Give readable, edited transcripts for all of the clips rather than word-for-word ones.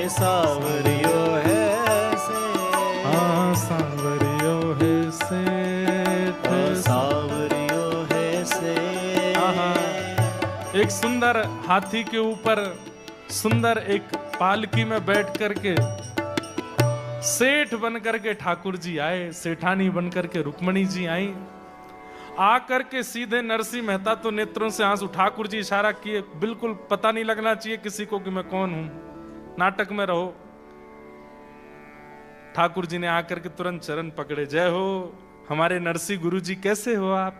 सावरियो है से, हाँ सावरियो है सेठ, सावरियो है से। एक सुंदर हाथी के ऊपर सुंदर एक पालकी में बैठ करके सेठ बनकर के ठाकुर जी आए, सेठानी बनकर के रुक्मणी जी आई। आकर के सीधे नरसिंह मेहता तो नेत्रों से आंसू, ठाकुर जी इशारा किए, बिल्कुल पता नहीं लगना चाहिए किसी को कि मैं कौन हूं, नाटक में रहो। ठाकुर जी ने आकर के तुरंत चरण पकड़े, जय हो हमारे नरसिंह गुरु जी, कैसे हो आप?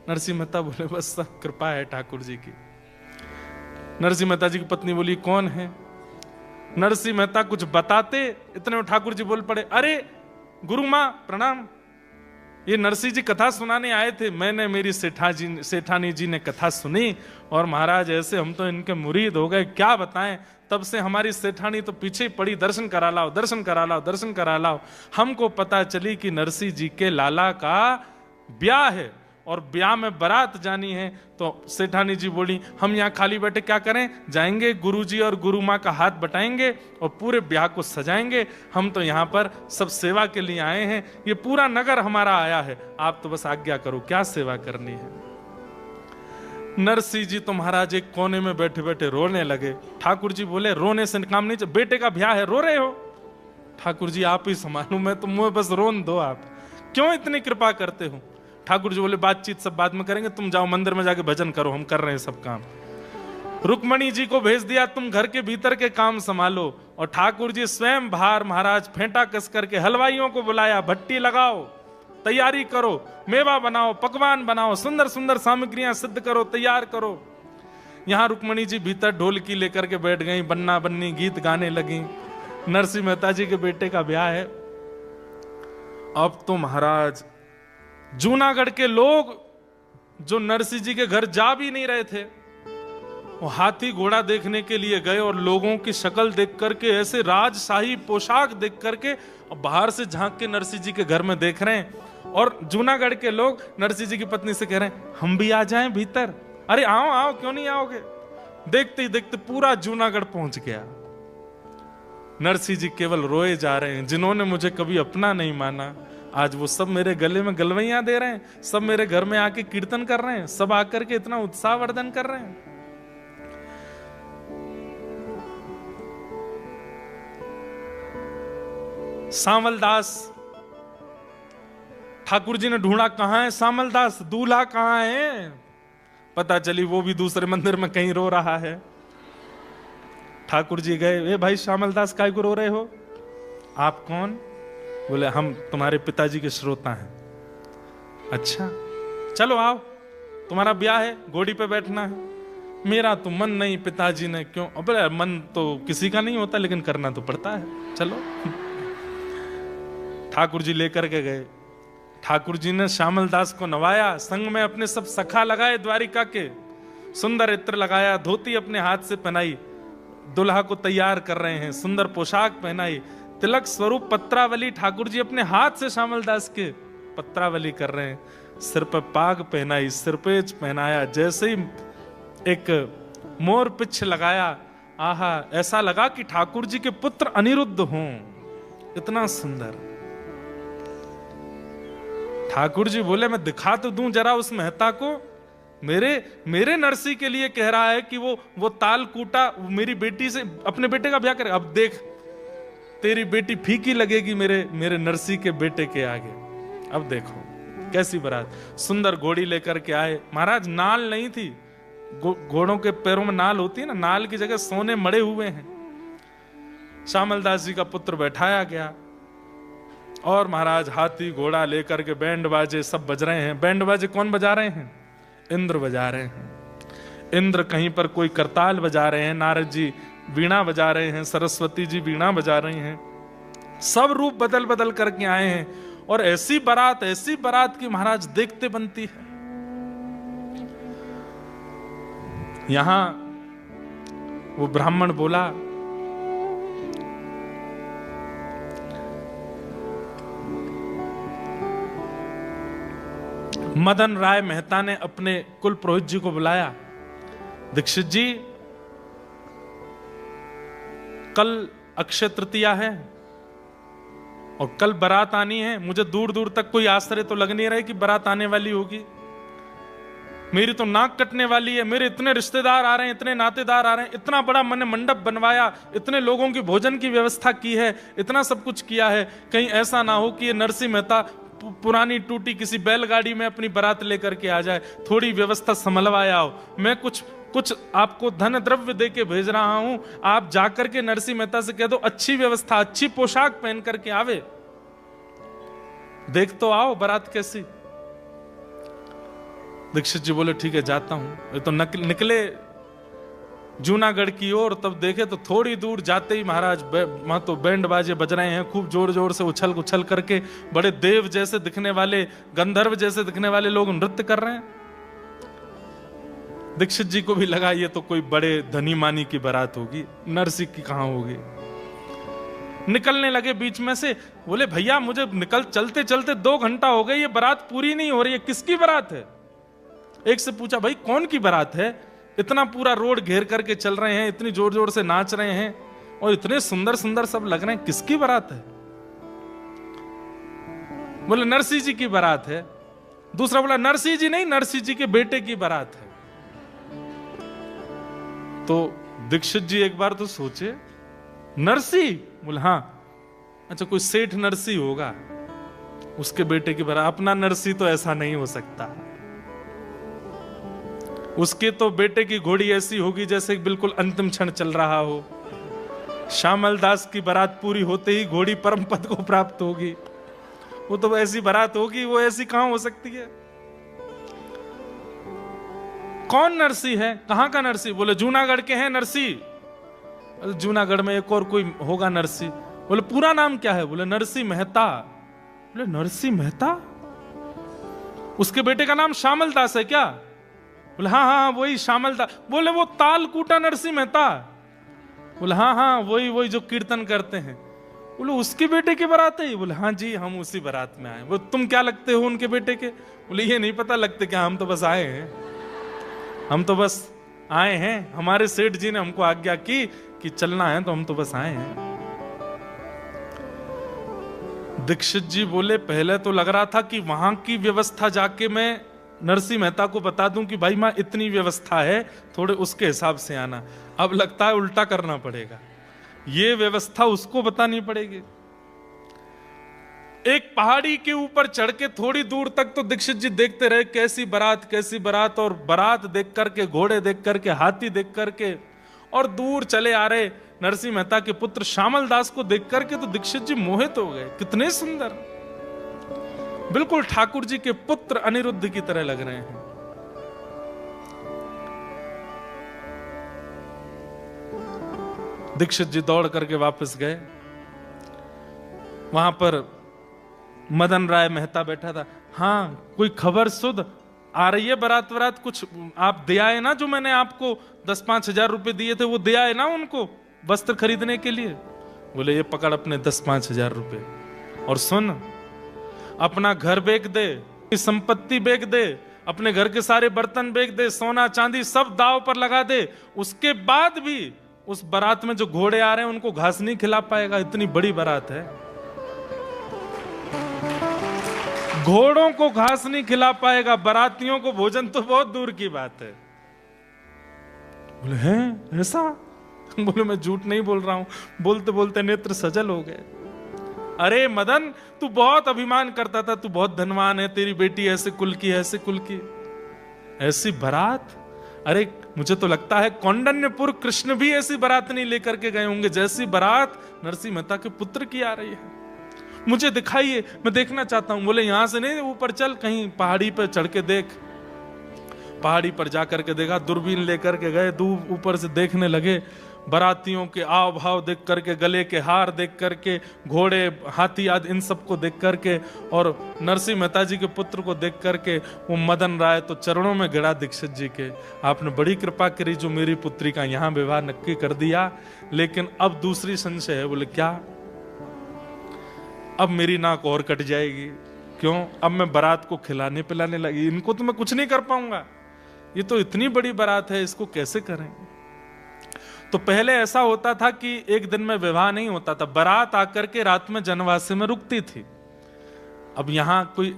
नरसिंह मेहता बोले बस सब कृपा है ठाकुर जी की। नरसिंह मेहता जी की पत्नी बोली कौन है? नरसिंह मेहता कुछ बताते, इतने में ठाकुर जी बोल पड़े, अरे गुरु मां प्रणाम, ये नरसिंह जी कथा सुनाने आए थे, मैंने मेरी सेठानी जी ने कथा सुनी और महाराज ऐसे हम तो इनके मुरीद हो गए, क्या बताएं, तब से हमारी सेठानी तो पीछे पड़ी, दर्शन करा लाओ, दर्शन करा लाओ, दर्शन करा लाओ। हमको पता चली कि नरसिंह जी के लाला का ब्याह है और ब्याह में बारात जानी है। तो सेठानी जी बोली हम यहाँ खाली बैठे क्या करें, जाएंगे गुरुजी और गुरु माँ का हाथ बटाएंगे और पूरे ब्याह को सजाएंगे। हम तो यहाँ पर सब सेवा के लिए आए हैं, ये पूरा नगर हमारा आया है, आप तो बस आज्ञा करो क्या सेवा करनी है। नरसिंह जी तो महाराज एक कोने में बैठे बैठे रोने लगे। ठाकुर जी बोले रोने से काम नहीं, बेटे का ब्याह है, रो रहे हो? ठाकुर जी आप ही संभालो, मैं तो मुझे बस रोन दो, आप क्यों इतनी कृपा करते हो? ठाकुर जी बोले बातचीत सब बाद में करेंगे, तुम जाओ मंदिर में जाके भजन करो, हम कर रहे हैं सब काम। रुक्मणी जी को भेज दिया, तुम घर के भीतर के काम संभालो। और ठाकुर जी स्वयं बाहर महाराज फेंटा कस करके हलवाइयों को बुलाया, भट्टी लगाओ, तैयारी करो, मेवा बनाओ, पकवान बनाओ, सुंदर सुंदर सामग्रियां सिद्ध करो, तैयार करो। यहां रुक्मणी जी भीतर ढोलकी लेकर के बैठ गई, बन्ना बन्नी गीत गाने लगी। नरसिंह मेहता जी के बेटे का ब्याह है। अब तो महाराज जूनागढ़ के लोग जो नरसिंह जी के घर जा भी नहीं रहे थे, वो हाथी घोड़ा देखने के लिए गए और लोगों की शक्ल देख करके, ऐसे राजशाही पोशाक देख करके बाहर से झांक के नरसिंह जी के घर में देख रहे हैं। और जूनागढ़ के लोग नरसिंह जी की पत्नी से कह रहे हैं हम भी आ जाएं भीतर। अरे आओ आओ, क्यों नहीं आओगे? देखते ही देखते पूरा जूनागढ़ पहुंच गया। नरसिंह जी केवल रोए जा रहे हैं, जिन्होंने मुझे कभी अपना नहीं माना आज वो सब मेरे गले में गलवैयां दे रहे हैं, सब मेरे घर में आके कीर्तन कर रहे हैं, सब आकर के इतना उत्साह वर्धन कर रहे हैं। सामलदास, ठाकुर जी ने ढूंढा कहां है सामलदास, दूल्हा कहां है? पता चली वो भी दूसरे मंदिर में कहीं रो रहा है। ठाकुर जी गए, ए भाई श्यामलदास काय को रो रहे हो? आप कौन? बोले हम तुम्हारे पिताजी के श्रोता हैं। अच्छा चलो आओ, तुम्हारा ब्याह है, घोड़ी पे बैठना है। मेरा तो मन नहीं, पिताजी ने क्यों? अबे मन तो किसी का नहीं होता, लेकिन करना तो पड़ता है, चलो। ठाकुर जी लेकर के गए। ठाकुर जी ने श्यामलदास को नवाया, संग में अपने सब सखा लगाए द्वारिका के, सुंदर इत्र लगाया, धोती अपने हाथ से पहनाई, दुल्हा को तैयार कर रहे हैं, सुंदर पोशाक पहनाई, तिलक स्वरूप पत्रावली ठाकुर जी अपने हाथ से श्यामलदास के पत्रावली कर रहे हैं, सिर पर पाग पहनाई, सिरपेज पहनाया, जैसे ही एक मोर पिछ लगाया, आहा ऐसा लगा कि ठाकुर जी के पुत्र अनिरुद्ध हों, इतना सुंदर। ठाकुर जी बोले मैं दिखा तो दूं जरा उस मेहता को, मेरे नरसिंह के लिए कह रहा है कि वो ताल कूटा मेरी बेटी से, अपने बेटे का ब्याह करे। अब देख तेरी बेटी फीकी लगेगी मेरे नरसिंह के बेटे के आगे। अब देखो कैसी बारात, सुंदर घोड़ी लेकर के आए। महाराज नाल नहीं थी, घोड़ों के पैरों में नाल होती है ना, नाल की जगह सोने मड़े हुए हैं। श्यामलदास जी का पुत्र बैठाया गया और महाराज हाथी घोड़ा लेकर के बैंड बाजे सब बज रहे हैं। बैंड बाजे कौन बजा रहे हैं? इंद्र बजा रहे हैं। इंद्र कहीं पर कोई करताल बजा रहे हैं, नारद जी वीणा बजा रहे हैं, सरस्वती जी वीणा बजा रही हैं। सब रूप बदल बदल करके आए हैं और ऐसी बारात की महाराज देखते बनती है। यहां वो ब्राह्मण बोला मदन राय मेहता ने अपने कुल पुरोहित जी को बुलाया, दीक्षित जी कल अक्षय तृतीया है और कल बारात आनी है। मुझे दूर दूर तक कोई आश्चर्य तो लग नहीं रहा है कि बारात आने वाली होगी। मेरी तो नाक कटने वाली है, मेरे इतने रिश्तेदार आ रहे हैं, इतने नातेदार आ रहे हैं, इतना बड़ा मैंने मंडप बनवाया, इतने लोगों की भोजन की व्यवस्था की है, इतना सब कुछ किया है, कहीं ऐसा ना हो कि ये नरसिंह मेहता पुरानी टूटी किसी बैलगाड़ी में अपनी बारात लेकर के आ जाए। थोड़ी व्यवस्था संभलवाया हो। मैं कुछ आपको धन द्रव्य दे के भेज रहा हूं, आप जाकर के नरसिंह मेहता से कह दो अच्छी व्यवस्था, अच्छी पोशाक पहन करके आवे, देख तो आओ बारात कैसी। दीक्षित जी बोले ठीक है जाता हूं। ये तो निकले जूनागढ़ की ओर, तब देखे तो थोड़ी दूर जाते ही महाराज वहां तो बैंड बाजे बज रहे हैं, खूब जोर जोर से उछल उछल करके बड़े देव जैसे दिखने वाले, गंधर्व जैसे दिखने वाले लोग नृत्य कर रहे हैं। दीक्षित जी को भी लगा ये तो कोई बड़े धनी मानी की बारात होगी, नरसिंह की कहां होगी। निकलने लगे बीच में से, बोले भैया मुझे चलते चलते 2 घंटा हो गए, ये बारात पूरी नहीं हो रही है, किसकी बारात है। एक से पूछा भाई कौन की बारात है, इतना पूरा रोड घेर करके चल रहे हैं, इतनी जोर जोर से नाच रहे हैं और इतने सुंदर सुंदर सब लग रहे हैं, किसकी बारात है। बोले नरसिंह जी की बारात है। दूसरा बोला नरसिंह जी नहीं, नरसिंह जी के बेटे की बारात है। तो दीक्षित जी एक बार तो सोचे, नरसिंह? बोले हाँ। अच्छा कोई सेठ नरसिंह होगा, उसके बेटे की बारात। अपना नरसिंह तो ऐसा नहीं हो सकता, उसके तो बेटे की घोड़ी ऐसी होगी जैसे बिल्कुल अंतिम क्षण चल रहा हो। श्यामल दास की बारात पूरी होते ही घोड़ी परम पद को प्राप्त होगी, वो तो ऐसी बारात होगी, वो ऐसी कहां हो सकती है। कौन नरसिंह है, कहां का नरसिंह? बोले जूनागढ़ के हैं नरसिंह। जूनागढ़ में एक और कोई होगा नरसिंह। बोले पूरा नाम क्या है? बोले नरसिंह मेहता। बोले नरसिंह मेहता, उसके बेटे का नाम श्यामल दास है क्या? बोले हाँ हाँ वही श्यामल दास। बोले वो तालकूटा नरसिंह मेहता? बोले हाँ हाँ वही जो कीर्तन करते हैं। बोले उसके बेटे की बारात है? बोले हाँ जी हम उसी बारात में आए। बोले तुम क्या लगते हो उनके बेटे के? बोले ये नहीं पता लगते क्या, हम तो बस आए हैं, हम तो बस आए हैं, हमारे सेठ जी ने हमको आज्ञा की कि चलना है तो हम तो बस आए हैं। दीक्षित जी बोले पहले तो लग रहा था कि वहां की व्यवस्था जाके मैं नरसिंह मेहता को बता दूं कि भाई मां इतनी व्यवस्था है, थोड़े उसके हिसाब से आना। अब लगता है उल्टा करना पड़ेगा, ये व्यवस्था उसको बतानी पड़ेगी। एक पहाड़ी के ऊपर चढ़ के थोड़ी दूर तक तो दीक्षित जी देखते रहे कैसी बारात, और बारात देख करके, घोड़े देख करके, हाथी देख करके, और दूर चले आ रहे नरसिंह मेहता के पुत्र श्यामल दास को देख करके तो दीक्षित जी मोहित हो गए। कितने सुंदर, बिल्कुल ठाकुर जी के पुत्र अनिरुद्ध की तरह लग रहे हैं। दीक्षित जी दौड़ करके वापस गए। वहां पर मदन राय मेहता बैठा था। हाँ कोई खबर सुध आ रही है, बारात वरात कुछ आप दे आए ना, जो मैंने आपको 10-5 हजार रुपए दिए थे वो दे आए ना उनको वस्त्र खरीदने के लिए? बोले ये पकड़ अपने 10-5 हजार रुपए, और सुन अपना घर बेच दे, संपत्ति बेच दे, अपने घर के सारे बर्तन बेच दे, सोना चांदी सब दाव पर लगा दे। उसके बाद भी उस बारात में जो घोड़े आ रहे हैं उनको घास नहीं खिला पाएगा, इतनी बड़ी बारात है। घोड़ों को घास नहीं खिला पाएगा, बारातियों को भोजन तो बहुत दूर की बात है। बोले हैं ऐसा? बोले मैं झूठ नहीं बोल रहा हूं। बोलते बोलते नेत्र सजल हो गए। अरे मदन तू बहुत अभिमान करता था, तू बहुत धनवान है, तेरी बेटी ऐसे कुल की, ऐसे कुल की, ऐसी बारात। अरे मुझे तो लगता है कौंडन्यपुर कृष्ण भी ऐसी बारात नहीं लेकर के गए होंगे जैसी बारात नरसिंह मेहता के पुत्र की आ रही है। मुझे दिखाइए, मैं देखना चाहता हूं। बोले यहां से नहीं, ऊपर चल, कहीं पहाड़ी पर चढ़ के देख। पहाड़ी पर जाकर के देखा, दूरबीन लेकर के गए, दूर ऊपर से देखने लगे। बारातियों के आव भाव देख करके, गले के हार देख करके, घोड़े हाथी आदि इन सबको देख करके, और नरसिंह मेहता जी के पुत्र को देख करके वो मदन राय तो चरणों में गिरा दीक्षित जी के। आपने बड़ी कृपा करी जो मेरी पुत्री का यहां विवाह नक्की कर दिया, लेकिन अब दूसरी संशय है। बोले क्या? अब मेरी नाक और कट जाएगी। क्यों? अब मैं बारात को खिलाने पिलाने लगी, इनको तो मैं कुछ नहीं कर पाऊंगा, ये तो इतनी बड़ी बारात है, इसको कैसे करें? तो पहले ऐसा होता था कि एक दिन में विवाह नहीं होता था, बारात आकर के रात में जनवासे में रुकती थी। अब यहां कोई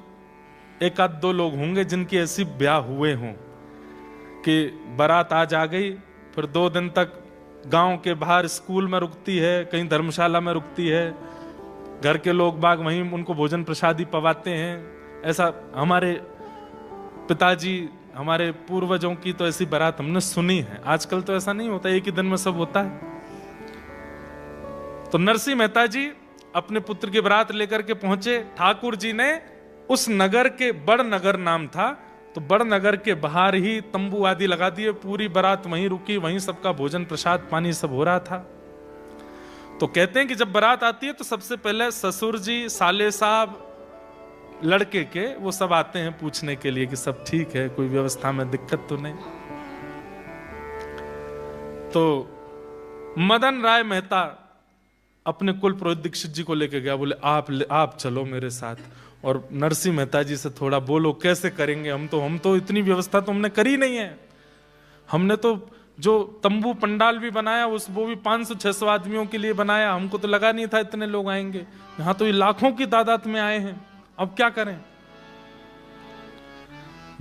एक आध दो लोग होंगे जिनकी ऐसी ब्याह हुए हों कि बारात आज आ गई, फिर 2 दिन तक गांव के बाहर स्कूल में रुकती है, कहीं धर्मशाला में रुकती है, घर के लोग बाग वहीं उनको भोजन प्रसादी पवाते हैं। ऐसा हमारे पिताजी, हमारे पूर्वजों की तो ऐसी बारात हमने सुनी है। आजकल तो ऐसा नहीं होता, एक ही दिन में सब होता है। तो नरसिंह मेहता जी अपने पुत्र की बारात लेकर के पहुंचे। ठाकुर जी ने उस नगर के बड़ नगर नाम था, तो बड़ नगर के बाहर ही तंबू आदि लगा दिए, पूरी बारात वहीं रुकी, वहीं सबका भोजन प्रसाद पानी सब हो रहा था। तो कहते हैं कि जब बारात आती है तो सबसे पहले ससुर जी, साले साहब, लड़के के, वो सब आते हैं पूछने के लिए कि सब ठीक है, कोई व्यवस्था में दिक्कत तो नहीं। तो मदन राय मेहता अपने कुल पुरोहित दीक्षित जी को लेके गया, बोले आप चलो मेरे साथ और नरसिंह मेहता जी से थोड़ा बोलो कैसे करेंगे, हम तो इतनी व्यवस्था तो हमने करी नहीं है। हमने तो जो तंबू पंडाल भी बनाया वो भी 500-600 आदमियों के लिए बनाया, हमको तो लगा नहीं था इतने लोग आएंगे। यहां तो ये लाखों की तादाद में आए हैं, अब क्या करें।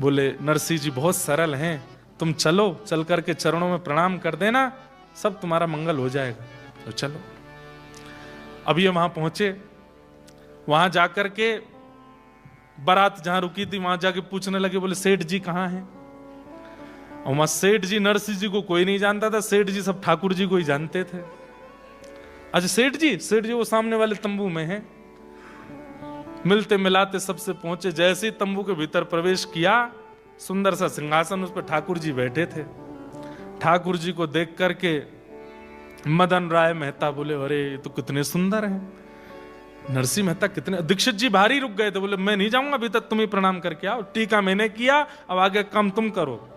बोले नरसिंह जी बहुत सरल हैं, तुम चलो, चल करके चरणों में प्रणाम कर देना, सब तुम्हारा मंगल हो जाएगा। तो चलो। अब ये वहां पहुंचे, वहां जाकर के बारात जहां रुकी थी वहां जाके पूछने लगे, बोले सेठ जी कहां हैं। और वहां सेठ जी, नरसिंह जी को कोई नहीं जानता था, सेठ जी सब ठाकुर जी को ही जानते थे। अच्छा सेठ जी वो सामने वाले तंबू में हैं। मिलते मिलाते सबसे पहुंचे, जैसे ही तंबू के भीतर प्रवेश किया, सुंदर सा सिंहासन, उस पर ठाकुर जी बैठे थे। ठाकुर जी को देख करके मदन राय मेहता बोले अरे ये तो कितने सुंदर हैं। नरसिंह मेहता कितने, दीक्षित जी बाहर ही रुक गए थे, बोले मैं नहीं जाऊंगा अभी तक, तुम ही प्रणाम करके आओ, टीका मैंने किया, अब आगे काम तुम करो।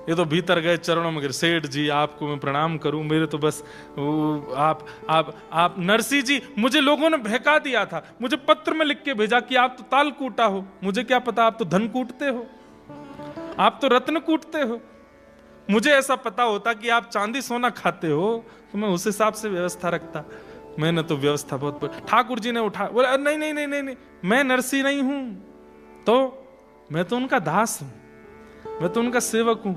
ये तो भीतर गए, चरणों में गिर, सेठ जी आपको मैं प्रणाम करूं, मेरे तो बस आप नरसिंह जी, मुझे लोगों ने बहका दिया था, मुझे पत्र में लिख के भेजा कि आप तो ताल कूटा हो, मुझे क्या पता आप तो धन कूटते हो, आप तो रत्न कूटते हो। मुझे ऐसा पता होता कि आप चांदी सोना खाते हो तो मैं उस हिसाब से व्यवस्था रखता। मैंने तो व्यवस्था बहुत। ठाकुर जी ने उठा, बोला नहीं नहीं नहीं नहीं नहीं, मैं नरसिंह नहीं हूं, तो मैं तो उनका दास हूं, मैं तो उनका सेवक हूं।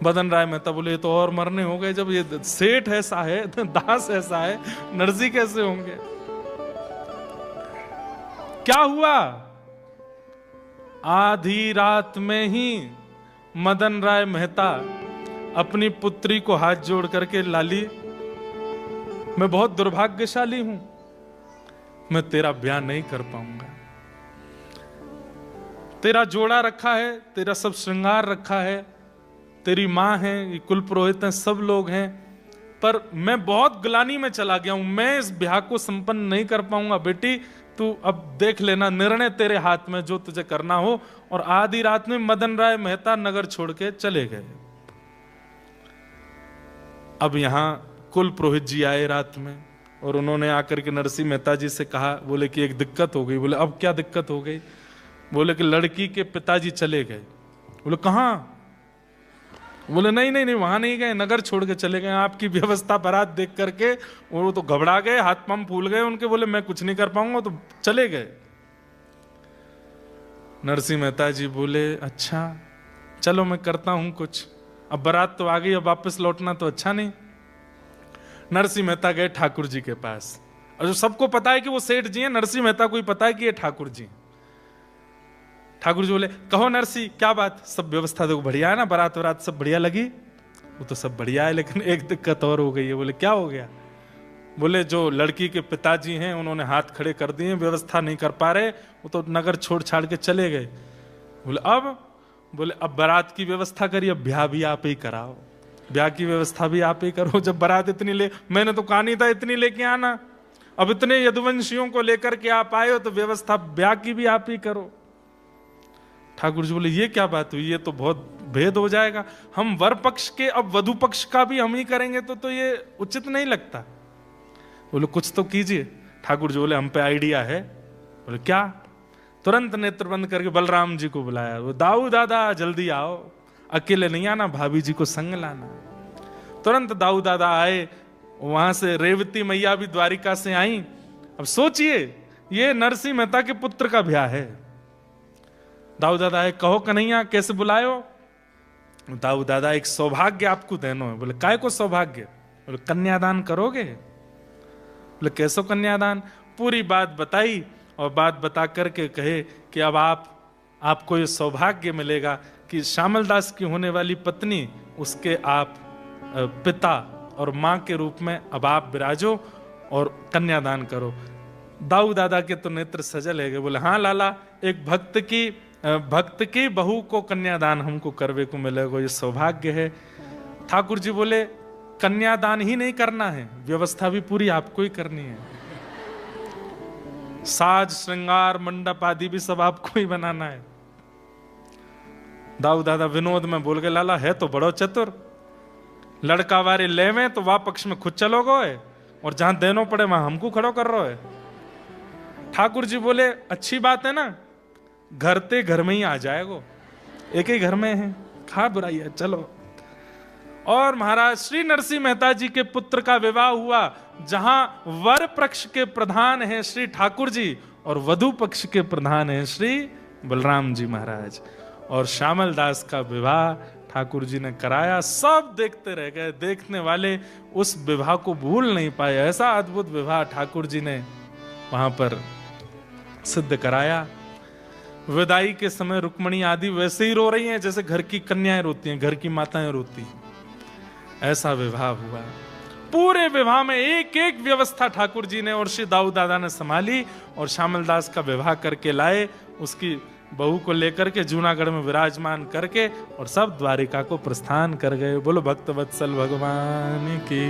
मदन राय मेहता बोले ये तो और मरने हो गए, जब ये सेठ ऐसा है, दास ऐसा है, नरसिंह कैसे होंगे। क्या हुआ, आधी रात में ही मदन राय मेहता अपनी पुत्री को हाथ जोड़ करके, लाली मैं बहुत दुर्भाग्यशाली हूं, मैं तेरा ब्याह नहीं कर पाऊंगा। तेरा जोड़ा रखा है, तेरा सब श्रृंगार रखा है, तेरी मां है, ये कुल पुरोहित हैं, सब लोग हैं, पर मैं बहुत ग्लानि में चला गया हूं, मैं इस ब्याह को संपन्न नहीं कर पाऊंगा। बेटी तू अब देख लेना, निर्णय तेरे हाथ में, जो तुझे करना हो। और आधी रात में मदन राय मेहता नगर छोड़ के चले गए। अब यहां कुल पुरोहित जी आए रात में, और उन्होंने आकर के नरसिंह मेहता जी से कहा, बोले कि एक दिक्कत हो गई। बोले अब क्या दिक्कत हो गई। बोले कि लड़की के पिताजी चले गए। बोले कहां। बोले नहीं नहीं नहीं, वहां नहीं गए, नगर छोड़ के चले गए। आपकी व्यवस्था बारात देख करके वो तो घबरा गए, हाथ पांव फूल गए उनके, बोले मैं कुछ नहीं कर पाऊंगा, तो चले गए। नरसिंह मेहता जी बोले अच्छा चलो मैं करता हूं कुछ, अब बारात तो आ गई, अब वापस लौटना तो अच्छा नहीं। नरसिंह मेहता गए ठाकुर जी के पास, और जो सबको पता है कि वो सेठ जी हैं, नरसिंह मेहता को ही पता है कि ये ठाकुर जी। ठाकुर जी बोले कहो नरसिंह क्या बात, सब व्यवस्था देखो बढ़िया है ना, बारात वरात सब बढ़िया लगी। वो तो सब बढ़िया है, लेकिन एक दिक्कत और हो गई है। बोले क्या हो गया। बोले जो लड़की के पिताजी हैं उन्होंने हाथ खड़े कर दिए, व्यवस्था नहीं कर पा रहे, वो तो नगर छोड़ छाड़ के चले गए। बोले अब। बोले अब बारात की व्यवस्था करिए, अब ब्याह भी आप ही कराओ, ब्याह की व्यवस्था भी आप ही करो। जब बारात इतनी मैंने तो कहा नहीं था इतनी लेके आना, अब इतने यदुवंशियों को लेकर के आप आए हो तो व्यवस्था ब्याह की भी आप ही करो। ठाकुर जी बोले ये क्या बात हुई, ये तो बहुत भेद हो जाएगा, हम वर पक्ष के अब वधु पक्ष का भी हम ही करेंगे तो ये उचित नहीं लगता। बोले कुछ तो कीजिए। ठाकुर जी बोले हम पे आइडिया है। बोले क्या। तुरंत नेत्र बंद करके बलराम जी को बुलाया। वो दाऊ दादा जल्दी आओ, अकेले नहीं आना, भाभी जी को संग लाना। तुरंत दाऊ दादा आए, वहां से रेवती मैया भी द्वारिका से आई। अब सोचिए, ये नरसिंह मेहता के पुत्र का ब्याह है। दाऊ दादा आए, कहो कन्हैया कैसे बुलायो? दाऊ दादा, एक सौभाग्य आपको देनो है। बोले काय को सौभाग्य? बोले कन्यादान करोगे? बोले कैसो कन्यादान? पूरी बात बताई और बात बता करके कहे कि अब आपको ये सौभाग्य मिलेगा कि श्यामल दास की होने वाली पत्नी, उसके आप पिता और मां के रूप में अब आप विराजो और कन्यादान करो। दाऊ दादा के तो नेत्र सजल है। बोले हाँ लाला, एक भक्त की बहू को कन्यादान हमको करवे को मिलेगा, ये सौभाग्य है। ठाकुर जी बोले कन्यादान ही नहीं करना है, व्यवस्था भी पूरी आपको ही करनी है। साज श्रृंगार मंडप आदि भी सब आपको ही बनाना है। दाऊ दादा विनोद में बोल गए, लाला है तो बड़ो चतुर, लड़का वारे लेवे तो वह पक्ष में खुद चलो गए और जहां देनो पड़े वहां हमको खड़ो कर रहे है। ठाकुर जी बोले अच्छी बात है ना, घर ते घर में ही आ जाएगो, एक ही घर में है, खा बुराई है, चलो। और महाराज श्री नरसिंह मेहता जी के पुत्र का विवाह हुआ, जहां वर पक्ष के प्रधान हैं श्री ठाकुर जी और वधु पक्ष के प्रधान हैं श्री बलराम जी महाराज। और श्यामल दास का विवाह ठाकुर जी ने कराया। सब देखते रह गए, देखने वाले उस विवाह को भूल नहीं पाए। ऐसा अद्भुत विवाह ठाकुर जी ने वहां पर सिद्ध कराया। विदाई के समय रुक्मणी आदि वैसे ही रो रही हैं जैसे घर की कन्याएं रोती हैं, घर की माताएं रोती हैं। ऐसा विवाह हुआ। पूरे विवाह में एक एक व्यवस्था ठाकुर जी ने और श्री दाऊ दादा ने संभाली और श्यामल दास का विवाह करके लाए। उसकी बहू को लेकर के जूनागढ़ में विराजमान करके और सब द्वारिका को प्रस्थान कर गए। बोलो भक्त वत्सल भगवान की।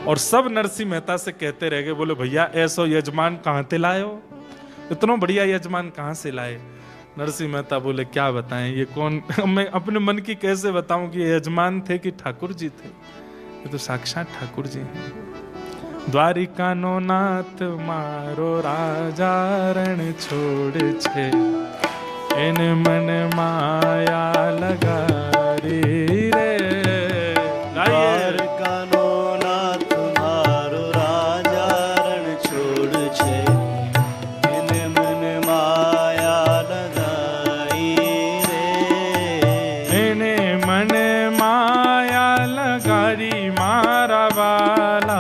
और सब नरसिंह मेहता से कहते रह गए, बोले भैया ऐसो यजमान कहां से लाए हो, इतना बढ़िया यजमान कहां से लाए? नरसिंह मेहता बोले क्या बताएं, ये कौन, मैं अपने मन की कैसे बताऊं कि ये यजमान थे कि ठाकुर जी थे? ये तो साक्षात ठाकुर जी हैं। द्वारिका नो नाथ मारो राजा रण छोड़ छे, इन मन माया लगा रे। द्वारका नो नाथ मारो राजा रण छोड़ छे, इन मन माया लगाई रे। इने मन माया लगारी मारा वाला,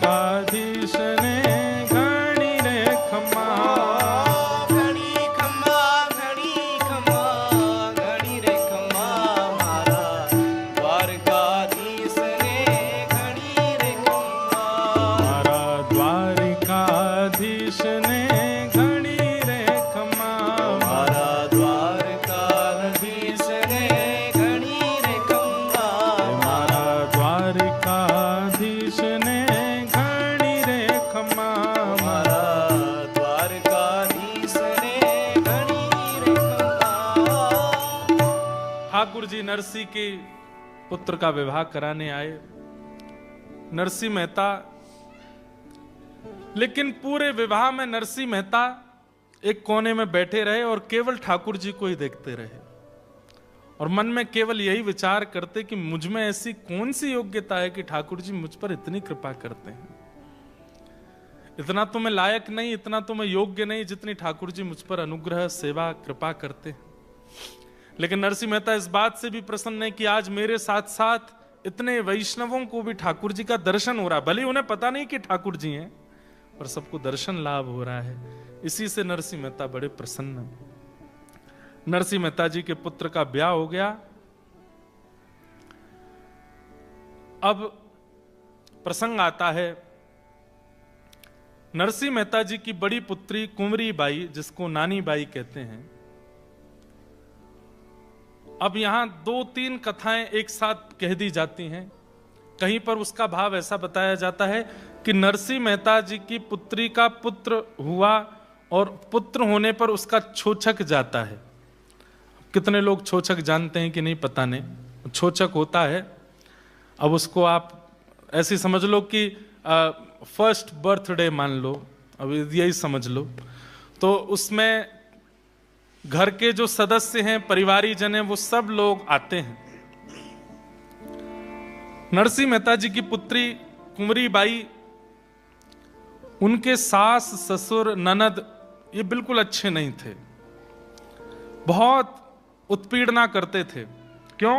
द्वारिकाधीश ने घणी रे खमा। घणी खमा घणी रे खमा मारा द्वारकाधीश ने घणी रे खमा। मारा द्वारिकाधीश ने घणी रे खमा। मारा द्वारकाधीश ने घणी रे खमा। मारा द्वारिकाधीश ने घणी रे खमा। मारा द्वारकाधीश ने घणी रे खमा। ठाकुर जी नरसी के पुत्र का विवाह कराने आए, नरसी मेहता। लेकिन पूरे विवाह में नरसी मेहता एक कोने में बैठे रहे और केवल ठाकुर जी को ही देखते रहे, और मन में केवल यही विचार करते कि मुझ में ऐसी कौन सी योग्यता है कि ठाकुर जी मुझ पर इतनी कृपा करते हैं। इतना तो मैं लायक नहीं, इतना तो मैं योग्य नहीं जितनी ठाकुर जी मुझ पर अनुग्रह, सेवा, कृपा करते हैं। लेकिन नरसिंह मेहता इस बात से भी प्रसन्न है कि आज मेरे साथ साथ इतने वैष्णवों को भी ठाकुर जी का दर्शन हो रहा है। भले उन्हें पता नहीं कि ठाकुर जी हैं, पर सबको दर्शन लाभ हो रहा है। इसी से नरसिंह मेहता बड़े प्रसन्न हैं। नरसिंह मेहता जी के पुत्र का ब्याह हो गया। अब प्रसंग आता है नरसिंह मेहता जी की बड़ी पुत्री कुंवरी बाई, जिसको नानी बाई कहते हैं। अब यहां 2-3 कथाएं एक साथ कह दी जाती हैं। कहीं पर उसका भाव ऐसा बताया जाता है कि नरसिंह मेहता जी की पुत्री का पुत्र हुआ और पुत्र होने पर उसका छोचक जाता है। कितने लोग छोचक जानते हैं कि नहीं पता नहीं। छोचक होता है, अब उसको आप ऐसी समझ लो कि फर्स्ट बर्थडे मान लो, अब यही समझ लो। तो उसमें घर के जो सदस्य हैं, परिवारी जन हैं, वो सब लोग आते हैं। नरसिंह मेहता जी की पुत्री कुंवरी बाई, उनके सास ससुर ननद ये बिल्कुल अच्छे नहीं थे, बहुत उत्पीड़ना करते थे। क्यों?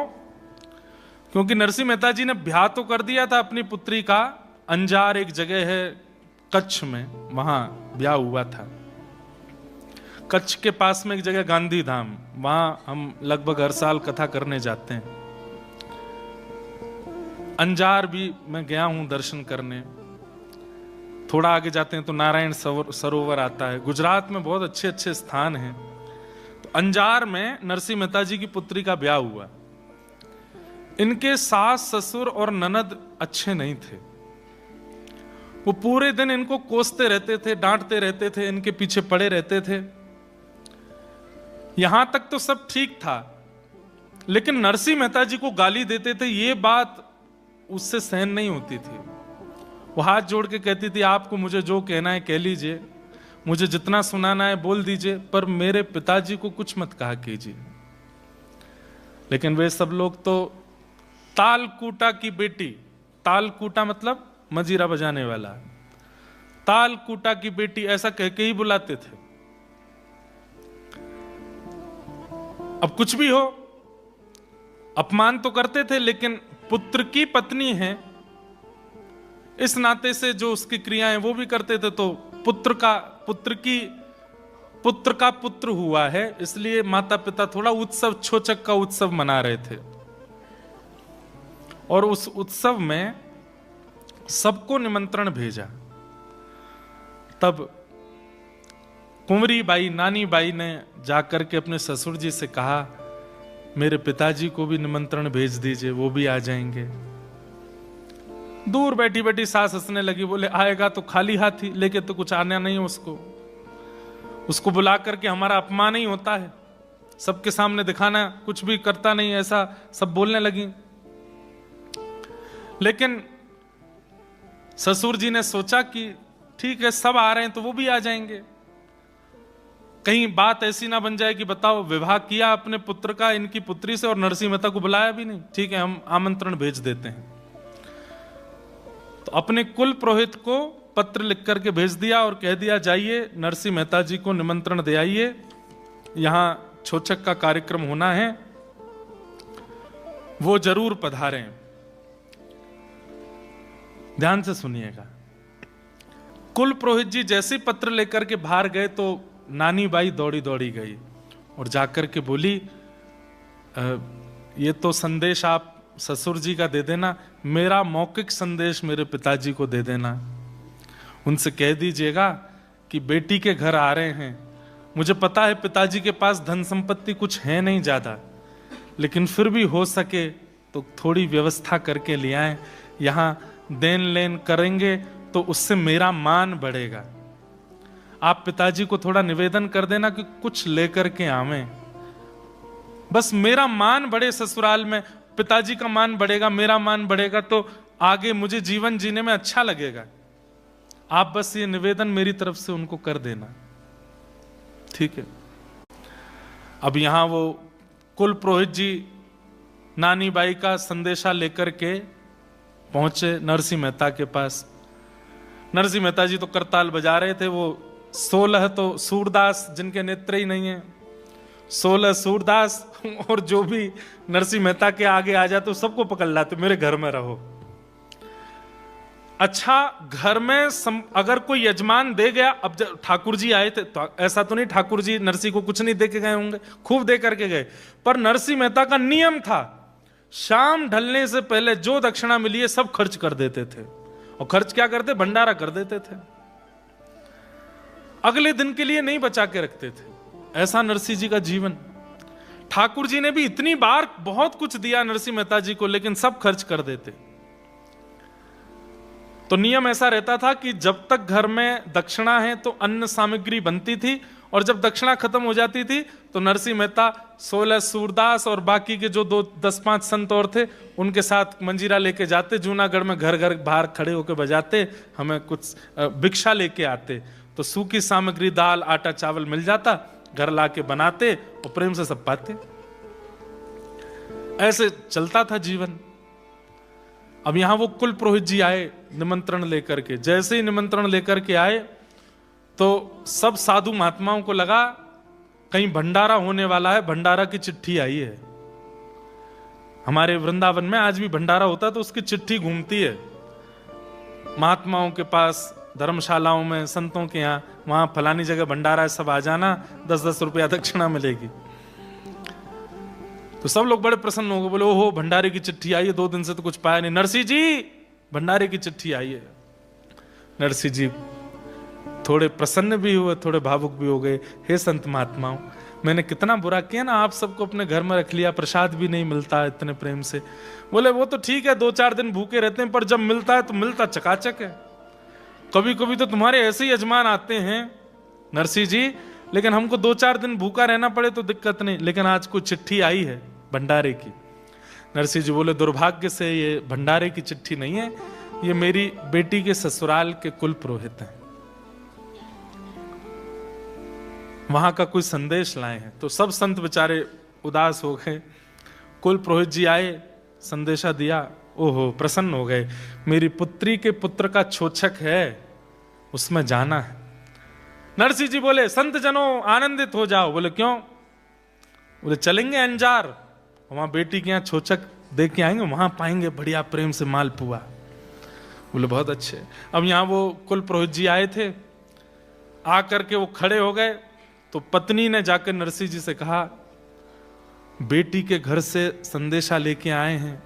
क्योंकि नरसिंह मेहता जी ने ब्याह तो कर दिया था अपनी पुत्री का। अंजार एक जगह है कच्छ में, वहां ब्याह हुआ था। कच्छ के पास में एक जगह गांधी धाम, वहां हम लगभग हर साल कथा करने जाते हैं। अंजार भी मैं गया हूं दर्शन करने। थोड़ा आगे जाते हैं तो नारायण सरोवर आता है। गुजरात में बहुत अच्छे अच्छे स्थान हैं। तो अंजार में नरसिंह मेहता जी की पुत्री का ब्याह हुआ। इनके सास ससुर और ननद अच्छे नहीं थे। वो पूरे दिन इनको कोसते रहते थे, डांटते रहते थे, इनके पीछे पड़े रहते थे। यहां तक तो सब ठीक था, लेकिन नरसिंह मेहता जी को गाली देते थे, ये बात उससे सहन नहीं होती थी। वो हाथ जोड़ के कहती थी, आपको मुझे जो कहना है कह लीजिए, मुझे जितना सुनाना है बोल दीजिए, पर मेरे पिताजी को कुछ मत कहा कीजिए। लेकिन वे सब लोग तो तालकूटा की बेटी, तालकूटा मतलब मजीरा बजाने वाला, तालकूटा की बेटी ऐसा कह के ही बुलाते थे। अब कुछ भी हो, अपमान तो करते थे, लेकिन पुत्र की पत्नी है इस नाते से जो उसकी क्रियाएं वो भी करते थे। तो पुत्र का पुत्र हुआ है, इसलिए माता पिता थोड़ा उत्सव, छोचक का उत्सव मना रहे थे। और उस उत्सव में सबको निमंत्रण भेजा। तब कुंवरी बाई, नानी बाई ने जाकर के अपने ससुर जी से कहा, मेरे पिताजी को भी निमंत्रण भेज दीजिए, वो भी आ जाएंगे। दूर बैठी बैठी सास हंसने लगी, बोले आएगा तो खाली हाथ ही, लेके तो कुछ आना नहीं उसको बुला करके हमारा अपमान ही होता है, सबके सामने दिखाना, कुछ भी करता नहीं, ऐसा सब बोलने लगी। लेकिन ससुर जी ने सोचा कि ठीक है, सब आ रहे हैं तो वो भी आ जाएंगे, कहीं बात ऐसी ना बन जाए कि बताओ विवाह किया अपने पुत्र का इनकी पुत्री से और नरसिंह मेहता को बुलाया भी नहीं। ठीक है, हम आमंत्रण भेज देते हैं। तो अपने कुल पुरोहित को पत्र लिख करके भेज दिया और कह दिया, जाइए नरसिंह मेहता जी को निमंत्रण दे आइए, यहां छोचक का कार्यक्रम होना है, वो जरूर पधारें। ध्यान से सुनिएगा। कुल पुरोहित जी जैसे ही पत्र लेकर के बाहर गए तो नानी बाई दौड़ी दौड़ी गई और जाकर के बोली, ये तो संदेश आप ससुर जी का दे देना, मेरा मौखिक संदेश मेरे पिताजी को दे देना। उनसे कह दीजिएगा कि बेटी के घर आ रहे हैं। मुझे पता है पिताजी के पास धन संपत्ति कुछ है नहीं ज्यादा, लेकिन फिर भी हो सके तो थोड़ी व्यवस्था करके ले आए। यहाँ देन लेन करेंगे तो उससे मेरा मान बढ़ेगा। आप पिताजी को थोड़ा निवेदन कर देना कि कुछ लेकर के आवें, बस मेरा मान बढ़े ससुराल में। पिताजी का मान बढ़ेगा, मेरा मान बढ़ेगा, तो आगे मुझे जीवन जीने में अच्छा लगेगा। आप बस ये निवेदन मेरी तरफ से उनको कर देना, ठीक है। अब यहां वो कुल पुरोहित जी नानी बाई का संदेशा लेकर के पहुंचे नरसिंह मेहता के पास। नरसिंह मेहता जी तो करताल बजा रहे थे। वो 16 तो सूरदास जिनके नेत्र ही नहीं है, 16 सूरदास, और जो भी नरसिंह मेहता के आगे आ जाते सबको पकड़ लाते, मेरे घर में रहो। अच्छा, घर में अगर कोई यजमान दे गया, अब जब ठाकुर जी आए थे तो ऐसा तो नहीं ठाकुर जी नरसिंह को कुछ नहीं दे के गए होंगे, खूब दे करके गए, पर नरसिंह मेहता का नियम था शाम ढलने से पहले जो दक्षिणा मिली है सब खर्च कर देते थे। और खर्च क्या करते? भंडारा कर देते थे, अगले दिन के लिए नहीं बचा के रखते थे। ऐसा नरसिंह जी का जीवन। ठाकुर जी ने भी इतनी बार बहुत कुछ दिया नरसिंह मेहता जी को, लेकिन सब खर्च कर देते। तो नियम ऐसा रहता था कि जब तक घर में दक्षिणा है तो अन्न सामग्री बनती थी, और जब दक्षिणा खत्म हो जाती थी तो नरसिंह मेहता 16 सूरदास और बाकी के जो 10-5 संत और थे उनके साथ मंजीरा लेके जाते, जूनागढ़ में घर घर बाहर खड़े होकर बजाते, हमें कुछ भिक्षा लेके आते। तो सूखी सामग्री दाल आटा चावल मिल जाता, घर लाके बनाते और प्रेम से सब पाते। ऐसे चलता था जीवन। अब यहां वो कुल पुरोहित जी आए निमंत्रण लेकर के। जैसे ही निमंत्रण लेकर के आए तो सब साधु महात्माओं को लगा कहीं भंडारा होने वाला है, भंडारा की चिट्ठी आई है। हमारे वृंदावन में आज भी भंडारा होता है तो उसकी चिट्ठी घूमती है महात्माओं के पास, धर्मशालाओं में, संतों के यहाँ, वहां फलानी जगह भंडारा है, सब आ जाना, 10-10 रुपया दक्षिणा मिलेगी। तो सब लोग बड़े प्रसन्न हो गए, बोले ओहो भंडारे की चिट्ठी आई है, 2 दिन से तो कुछ पाया नहीं। नरसिंह जी भंडारे की चिट्ठी आई है। नरसिंह जी थोड़े प्रसन्न भी हुए, थोड़े भावुक भी हो गए। हे संत महात्माओं, मैंने कितना बुरा किया ना, आप सबको अपने घर में रख लिया, प्रसाद भी नहीं मिलता इतने प्रेम से। बोले वो तो ठीक है, 2-4 दिन भूखे रहते हैं, पर जब मिलता है तो मिलता चकाचक है। कभी कभी तो तुम्हारे ऐसे ही यजमान आते हैं नरसिंह जी, लेकिन हमको 2-4 दिन भूखा रहना पड़े तो दिक्कत नहीं, लेकिन आज कोई चिट्ठी आई है भंडारे की। नरसिंह जी बोले दुर्भाग्य से ये भंडारे की चिट्ठी नहीं है, ये मेरी बेटी के ससुराल के कुल पुरोहित हैं, वहां का कोई संदेश लाए हैं। तो सब संत बेचारे उदास हो गए। कुल पुरोहित जी आए, संदेशा दिया, ओहो प्रसन्न हो गए। मेरी पुत्री के पुत्र का छोचक है, उसमें जाना है। नरसिंह जी बोले संत जनों आनंदित हो जाओ। बोले क्यों? बोले चलेंगे अंजार, वहां बेटी के यहाँ छोचक दे के आएंगे, वहां पाएंगे बढ़िया प्रेम से मालपुआ। बोले बहुत अच्छे। अब यहाँ वो कुल पुरोहित जी आए थे, आकर के वो खड़े हो गए। तो पत्नी ने जाकर नरसिंह जी से कहा बेटी के घर से संदेशा लेके आए हैं,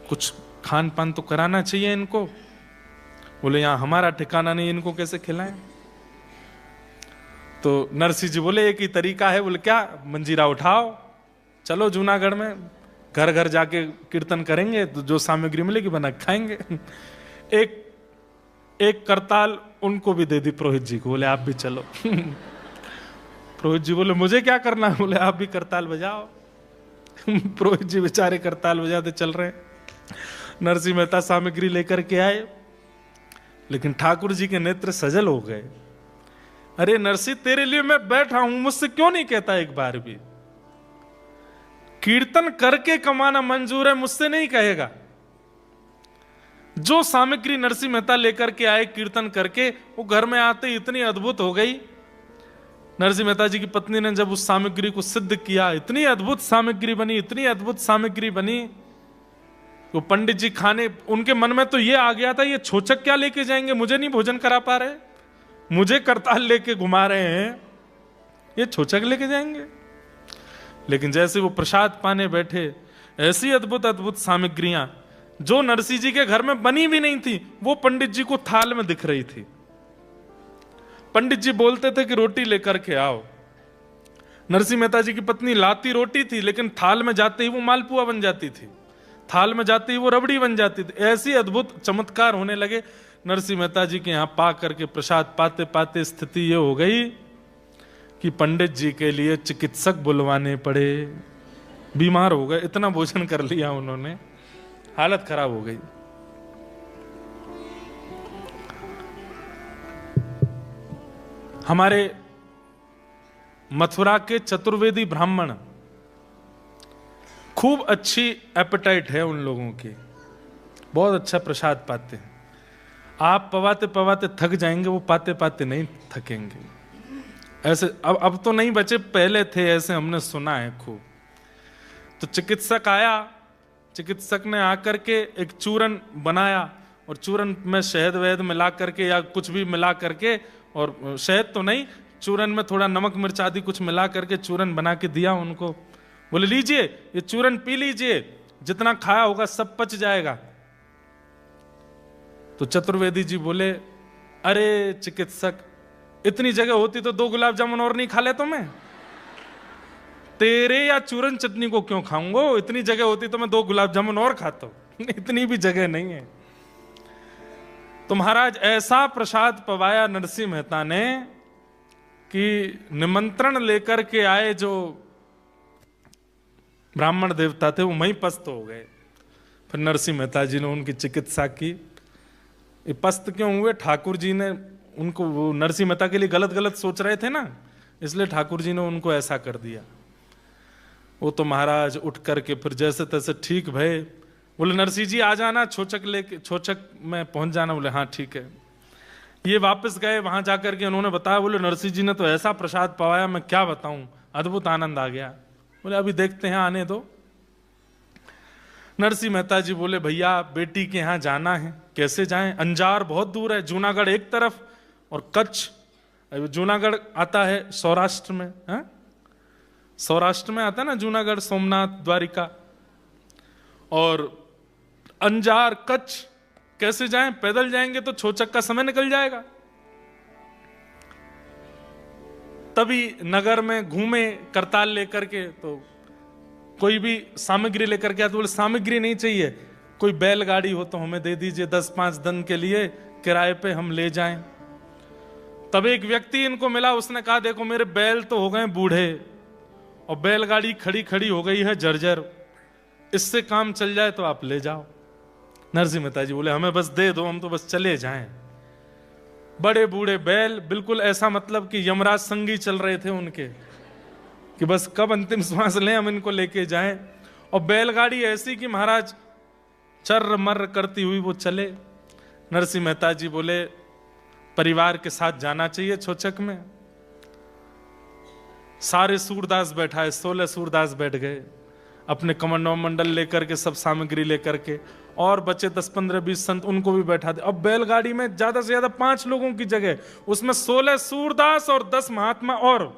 कुछ खान पान तो कराना चाहिए इनको। बोले यहाँ हमारा ठिकाना नहीं, इनको कैसे खिलाएं? तो नरसिंह जी बोले एक ही तरीका है। बोले क्या? मंजीरा उठाओ, चलो जूनागढ़ में घर घर जाके कीर्तन करेंगे, तो जो सामग्री मिलेगी बना खाएंगे। एक करताल उनको भी दे दी पुरोहित जी को। बोले आप भी चलो। पुरोहित जी बोले मुझे क्या करना है? बोले आप भी करताल बजाओ। पुरोहित जी बेचारे करताल बजाते चल रहे हैं। नरसिंह मेहता सामग्री लेकर के आए, लेकिन ठाकुर जी के नेत्र सजल हो गए। अरे नरसिंह तेरे लिए मैं बैठा हूं, मुझसे क्यों नहीं कहता एक बार भी? कीर्तन करके कमाना मंजूर है, मुझसे नहीं कहेगा। जो सामग्री नरसिंह मेहता लेकर के आए कीर्तन करके, वो घर में आते इतनी अद्भुत हो गई। नरसिंह मेहता जी की पत्नी ने जब उस सामग्री को सिद्ध किया, इतनी अद्भुत सामग्री बनी, इतनी अद्भुत सामग्री बनी वो पंडित जी खाने, उनके मन में तो ये आ गया था, ये छोचक क्या लेके जाएंगे, मुझे नहीं भोजन करा पा रहे, मुझे करताल लेके घुमा रहे हैं, ये छोचक लेके जाएंगे। लेकिन जैसे वो प्रसाद पाने बैठे, ऐसी अद्भुत अद्भुत सामग्रियां जो नरसिंह जी के घर में बनी भी नहीं थी, वो पंडित जी को थाल में दिख रही थी। पंडित जी बोलते थे कि रोटी लेकर के आओ। नरसिंह मेहता जी की पत्नी लाती रोटी थी, लेकिन थाल में जाते ही वो मालपुआ बन जाती थी, थाल में जाते ही वो रबड़ी बन जाती थी। ऐसी अद्भुत चमत्कार होने लगे नरसिंह मेहता जी के यहां पा करके प्रसाद पाते पाते स्थिति ये हो गई कि पंडित जी के लिए चिकित्सक बुलवाने पड़े। बीमार हो गए, इतना भोजन कर लिया उन्होंने, हालत खराब हो गई। हमारे मथुरा के चतुर्वेदी ब्राह्मण, खूब अच्छी एपेटाइट है उन लोगों की, बहुत अच्छा प्रसाद पाते हैं। आप पवाते पवाते थक जाएंगे, वो पाते पाते नहीं थकेंगे। ऐसे अब तो नहीं बचे, पहले थे ऐसे, हमने सुना है खूब। तो चिकित्सक आया, चिकित्सक ने आकर के एक चूरन बनाया, और चूरन में शहद वहद मिला करके या कुछ भी मिला करके, और शहद तो नहीं, चूरन में थोड़ा नमक मिर्च आदि कुछ मिला करके चूरन बना के दिया उनको। बोले लीजिए ये चूरन पी लीजिए, जितना खाया होगा सब पच जाएगा। तो चतुर्वेदी जी बोले, अरे चिकित्सक, इतनी जगह होती तो 2 गुलाब जामुन और नहीं खा लेता मैं? तेरे या चूरन चटनी को क्यों खाऊंगा? इतनी जगह होती तो मैं 2 गुलाब जामुन और खाता हूं, इतनी भी जगह नहीं है। तो महाराज ऐसा प्रसाद पवाया नरसिंह मेहता ने कि निमंत्रण लेकर के आए जो ब्राह्मण देवता थे वो वहीं पस्त हो गए। फिर नरसिंह मेहता जी ने उनकी चिकित्सा की। ये पस्त क्यों हुए? ठाकुर जी ने उनको, वो नरसिंह मेहता के लिए गलत गलत सोच रहे थे ना, इसलिए ठाकुर जी ने उनको ऐसा कर दिया। वो तो महाराज उठ करके फिर जैसे तैसे ठीक भय। बोले नरसिंह जी आ जाना, छोचक लेके, छोचक में पहुंच जाना। बोले हाँ ठीक है। ये वापस गए, वहां जाकर के उन्होंने बताया, बोले नरसिंह जी ने तो ऐसा प्रसाद पवाया, मैं क्या बताऊं, अद्भुत आनंद आ गया। बोले अभी देखते हैं, आने दो। नरसिंह मेहता जी बोले भैया बेटी के यहाँ जाना है, कैसे जाएं? अंजार बहुत दूर है, जूनागढ़ एक तरफ और कच्छ, जूनागढ़ आता है सौराष्ट्र में, है? सौराष्ट्र में आता है ना जूनागढ़, सोमनाथ, द्वारिका, और अंजार कच्छ कैसे जाएं? पैदल जाएंगे तो छोचक का समय निकल जाएगा। तभी नगर में घूमे करताल लेकर के, तो कोई भी सामग्री लेकर के आते। बोले सामग्री नहीं चाहिए, कोई बैलगाड़ी हो तो हमें दे दीजिए, 10-5 दिन के लिए किराए पे हम ले जाएं। तब एक व्यक्ति इनको मिला, उसने कहा देखो मेरे बैल तो हो गए बूढ़े और बैलगाड़ी खड़ी खड़ी हो गई है जर्जर, इससे काम चल जाए तो आप ले जाओ। नरसिंह मेहता जी बोले हमें बस दे दो, हम तो बस चले जाएं। बड़े बूढ़े बैल, बिल्कुल ऐसा मतलब कि यमराज संगी चल रहे थे उनके, कि बस कब अंतिम श्वास लें हम इनको लेके जाएं। और बैलगाड़ी ऐसी कि महाराज चर्र मर्र करती हुई वो चले। नरसिंह मेहता जी बोले परिवार के साथ जाना चाहिए छोचक में। सारे सूरदास बैठा है, 16 सूरदास बैठ गए अपने कमंडल मंडल लेकर के, सब सामग्री लेकर के, और बचे 10, 15, 20 संत, उनको भी बैठा दे। अब बैलगाड़ी में ज्यादा से ज्यादा 5 लोगों की जगह, उसमें 16 सूरदास और 10 महात्मा और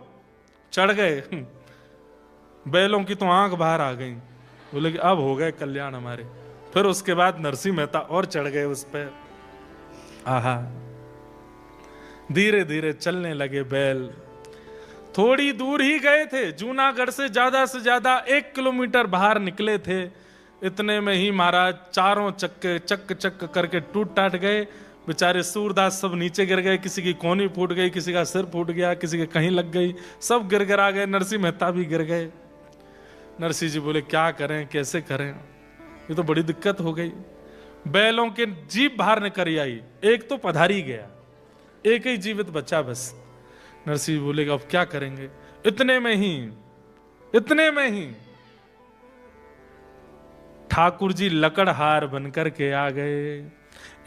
चढ़ गए। बैलों की तो आंख बाहर आ गई। बोले कि अब हो गए कल्याण हमारे। फिर उसके बाद नरसिंह मेहता और चढ़ गए उस पर। आहा, धीरे धीरे चलने लगे बैल। थोड़ी दूर ही गए थे, जूनागढ़ से ज्यादा 1 किलोमीटर बाहर निकले थे। इतने में ही महाराज चारों चक्के चक चक करके टूट टाट गए। बेचारे सूरदास सब नीचे गिर गए, किसी की कोहनी फूट गई, किसी का सिर फूट गया, किसी के कहीं लग गई, सब गिर गए। नरसिंह मेहता भी गिर गए। नरसिंह जी बोले क्या करें, कैसे करें, ये तो बड़ी दिक्कत हो गई। बैलों के जीभ बाहर निकल आई, एक तो पधारी गया, एक ही जीवित बचा बस। नरसिंह बोले अब क्या करेंगे। इतने में ही ठाकुर जी लकड़हार बनकर के आ गए।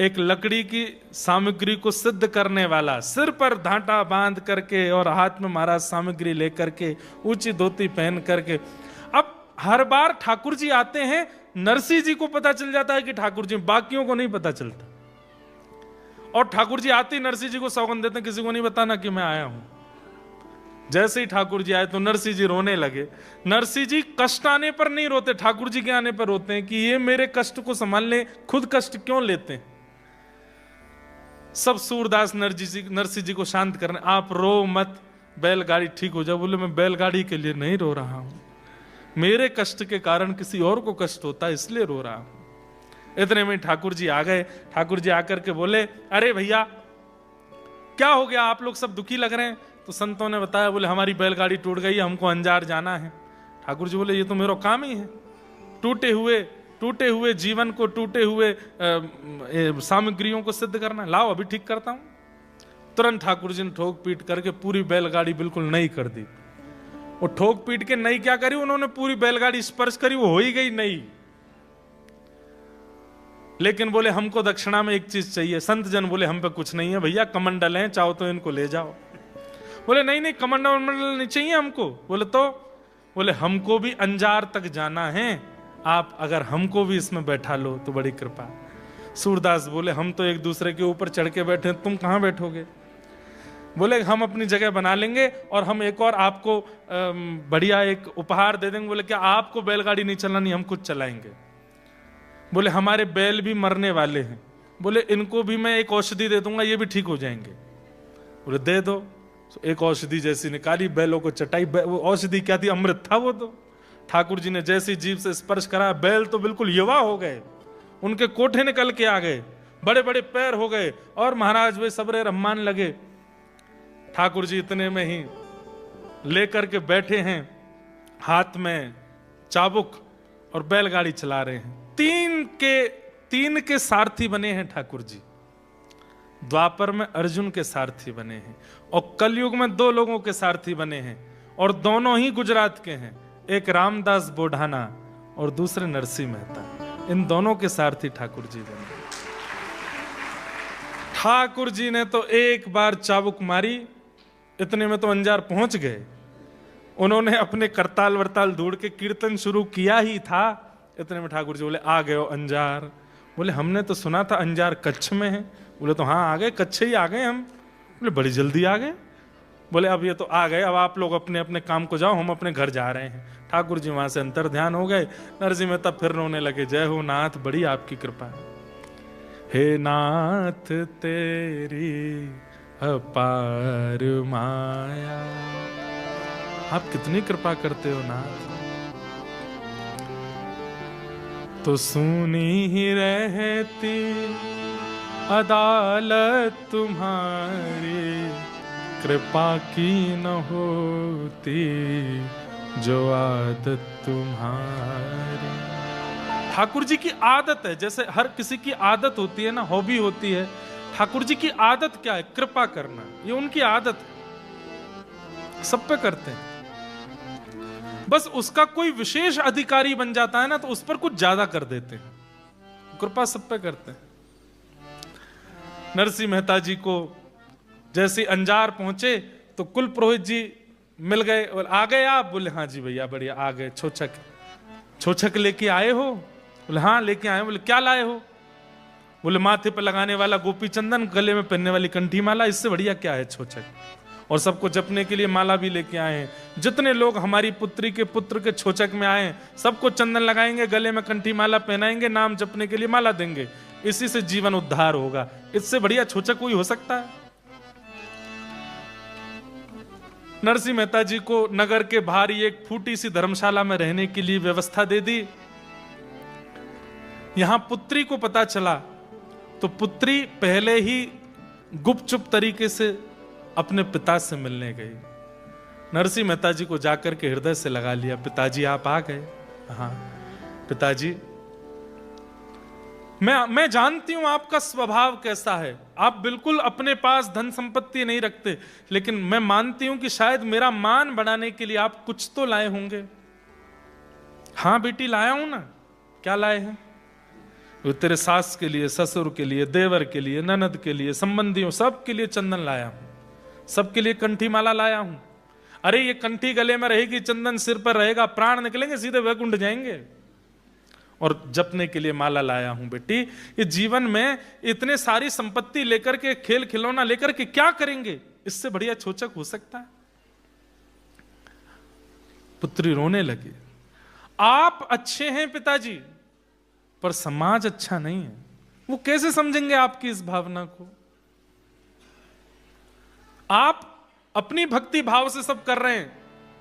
एक लकड़ी की सामग्री को सिद्ध करने वाला, सिर पर धांटा बांध करके और हाथ में महाराज सामग्री लेकर के, ऊंची धोती पहन करके। अब हर बार ठाकुर जी आते हैं नरसिंह जी को पता चल जाता है कि ठाकुर जी, बाकियों को नहीं पता चलता। और ठाकुर जी आते ही नरसिंह जी को सौगंध देते हैं, किसी को नहीं बताना कि मैं आया हूं। जैसे ही ठाकुर जी आए तो नरसिंह जी रोने लगे। नरसिंह जी कष्ट आने पर नहीं रोते, ठाकुर जी के आने पर रोते हैं कि ये मेरे कष्ट को संभाल ले, खुद कष्ट क्यों लेते हैं। सब सूरदास नरसिंह जी को शांत करने, आप रो मत, बैलगाड़ी ठीक हो जाए। बोले मैं बैलगाड़ी के लिए नहीं रो रहा हूं, मेरे कष्ट के कारण किसी और को कष्ट होता है इसलिए रो रहा हूं। इतने में ठाकुर जी आ गए। ठाकुर जी आकर के बोले, अरे भैया क्या हो गया, आप लोग सब दुखी लग रहे हैं। तो संतों ने बताया, बोले हमारी बैलगाड़ी टूट गई, हमको अंजार जाना है। ठाकुर जी बोले ये तो मेरा काम ही है, टूटे हुए जीवन को, टूटे हुए सामग्रियों को सिद्ध करना, लाओ अभी ठीक करता हूं। तुरंत ठाकुर जी ने ठोक पीट करके पूरी बैलगाड़ी बिल्कुल नई कर दी। वो ठोक पीट के नई क्या करी, उन्होंने पूरी बैलगाड़ी स्पर्श करी, वो हो ही गई नई। लेकिन बोले हमको दक्षिणा में एक चीज चाहिए। संत जन बोले हम पे कुछ नहीं है भैया, कमंडल हैं, चाहो तो इनको ले जाओ। बोले नहीं नहीं, कमंडल नहीं चाहिए हमको। बोले तो, बोले हमको भी अंजार तक जाना है, आप अगर हमको भी इसमें बैठा लो तो बड़ी कृपा। सूरदास बोले हम तो एक दूसरे के ऊपर चढ़ के बैठे, तुम कहां बैठोगे। बोले हम अपनी जगह बना लेंगे और हम एक और आपको बढ़िया एक उपहार दे देंगे। बोले क्या आपको बैलगाड़ी नहीं चलानी, हम खुद चलाएंगे। बोले हमारे बैल भी मरने वाले हैं, बोले इनको भी मैं एक औषधि दे दूंगा, ये भी ठीक हो जाएंगे। बोले दे दो। तो एक औषधि जैसी निकाली, बैलों को चटाई। वो औषधि क्या थी, अमृत था वो तो। ठाकुर जी ने जैसी जीभ से स्पर्श करा, बैल तो बिल्कुल युवा हो गए, उनके कोठे निकल के आ गए, बड़े बड़े पैर हो गए और महाराज वे सबरे रम्मान लगे। ठाकुर जी इतने में ही लेकर के बैठे हैं, हाथ में चाबुक और बैलगाड़ी चला रहे हैं। तीन के सारथी बने हैं ठाकुर जी। द्वापर में अर्जुन के सारथी बने हैं और कलयुग में 2 लोगों के सारथी बने हैं, और दोनों ही गुजरात के हैं। एक रामदास बोढ़ाना और दूसरे नरसिंह मेहता। इन दोनों के सारथी ठाकुर जी बने। ठाकुर जी ने तो एक बार चाबुक मारी, इतने में तो अंजार पहुंच गए। उन्होंने अपने करताल वरताल ढूंढ के कीर्तन शुरू किया ही था, इतने में ठाकुर जी बोले आ गए हो अंजार। बोले हमने तो सुना था अंजार कच्छ में है। बोले तो हाँ आ गए, कच्छ ही आ गए हम। बोले बड़ी जल्दी आ गए। बोले अब ये तो आ गए, अब आप लोग अपने अपने काम को जाओ, हम अपने घर जा रहे हैं। ठाकुर जी वहां से अंतर ध्यान हो गए। नरसिंह मेहता फिर रोने लगे, जय हो नाथ, बड़ी आपकी कृपा है। हे नाथ तेरी अपार माया, आप कितनी कृपा करते हो नाथ। तो सुनी ही रहती अदालत तुम्हारी, कृपा की न होती जो आदत तुम्हारी। ठाकुर जी की आदत है, जैसे हर किसी की आदत होती है ना, हॉबी होती है। ठाकुर जी की आदत क्या है, कृपा करना। ये उनकी आदत है, सब पे करते हैं। बस उसका कोई विशेष अधिकारी बन जाता है ना, तो उस पर कुछ ज्यादा कर देते हैं। कृपा सब पे करते हैं। नरसिंह मेहता जी को जैसे अंजार पहुंचे तो कुल पुरोहित जी मिल गए और आ गए आप। बोले हाँ जी भैया बढ़िया आ गए। छोछक लेके आए हो। बोले हाँ लेके आए। बोले क्या लाए हो। बोले माथे पर लगाने वाला गोपी चंदन, गले में पहनने वाली कंठी माला, इससे बढ़िया क्या है छोछक। और सबको जपने के लिए माला भी लेके आए हैं। जितने लोग हमारी पुत्री के पुत्र के छोचक में आए, सबको चंदन लगाएंगे, गले में कंठी माला पहनाएंगे, नाम जपने के लिए माला देंगे। इसी से जीवन उद्धार होगा। इससे बढ़िया छोचक कोई हो सकता है। नरसिंह मेहता जी को नगर के बाहर एक फूटी सी धर्मशाला में रहने के लिए व्यवस्था दे दी। यहां पुत्री को पता चला तो पुत्री पहले ही गुपचुप तरीके से अपने पिता से मिलने गई। नरसिंह मेहता जी को जाकर के हृदय से लगा लिया, पिताजी आप आ गए। हाँ पिताजी, मैं जानती हूं आपका स्वभाव कैसा है, आप बिल्कुल अपने पास धन संपत्ति नहीं रखते, लेकिन मैं मानती हूं कि शायद मेरा मान बढ़ाने के लिए आप कुछ तो लाए होंगे। हाँ बेटी लाया हूं ना। क्या लाए हैं। वो तेरे सास के लिए, ससुर के लिए, देवर के लिए, ननद के लिए, संबंधियों सब के लिए चंदन लाया हूं, सबके लिए कंठी माला लाया हूं। अरे ये कंठी गले में रहेगी, चंदन सिर पर रहेगा, प्राण निकलेंगे सीधे वैकुंठ जाएंगे। और जपने के लिए माला लाया हूं बेटी। ये जीवन में इतने सारी संपत्ति लेकर के, खेल खिलौना लेकर के क्या करेंगे? इससे बढ़िया छोचक हो सकता है? पुत्री रोने लगी। आप अच्छे हैं पिताजी, पर समाज अच्छा नहीं है। वो कैसे समझेंगे आपकी इस भावना को? आप अपनी भक्ति भाव से सब कर रहे हैं,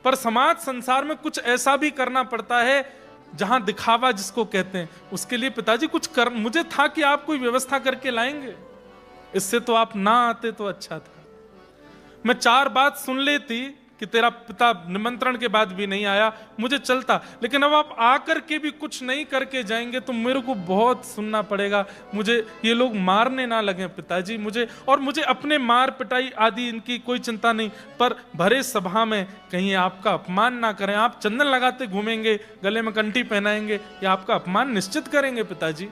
पर समाज संसार में कुछ ऐसा भी करना पड़ता है जहां दिखावा जिसको कहते हैं, उसके लिए पिताजी कुछ कर, मुझे था कि आप कोई व्यवस्था करके लाएंगे, इससे तो आप ना आते तो अच्छा था। मैं 4 बात सुन लेती कि तेरा पिता निमंत्रण के बाद भी नहीं आया, मुझे चलता, लेकिन अब आप आकर के भी कुछ नहीं करके जाएंगे तो मेरे को बहुत सुनना पड़ेगा। मुझे ये लोग मारने ना लगे पिताजी, मुझे अपने मार पिटाई आदि इनकी कोई चिंता नहीं, पर भरे सभा में कहीं आपका अपमान ना करें। आप चंदन लगाते घूमेंगे, गले में कंठी पहनाएंगे, या आपका अपमान निश्चित करेंगे पिताजी।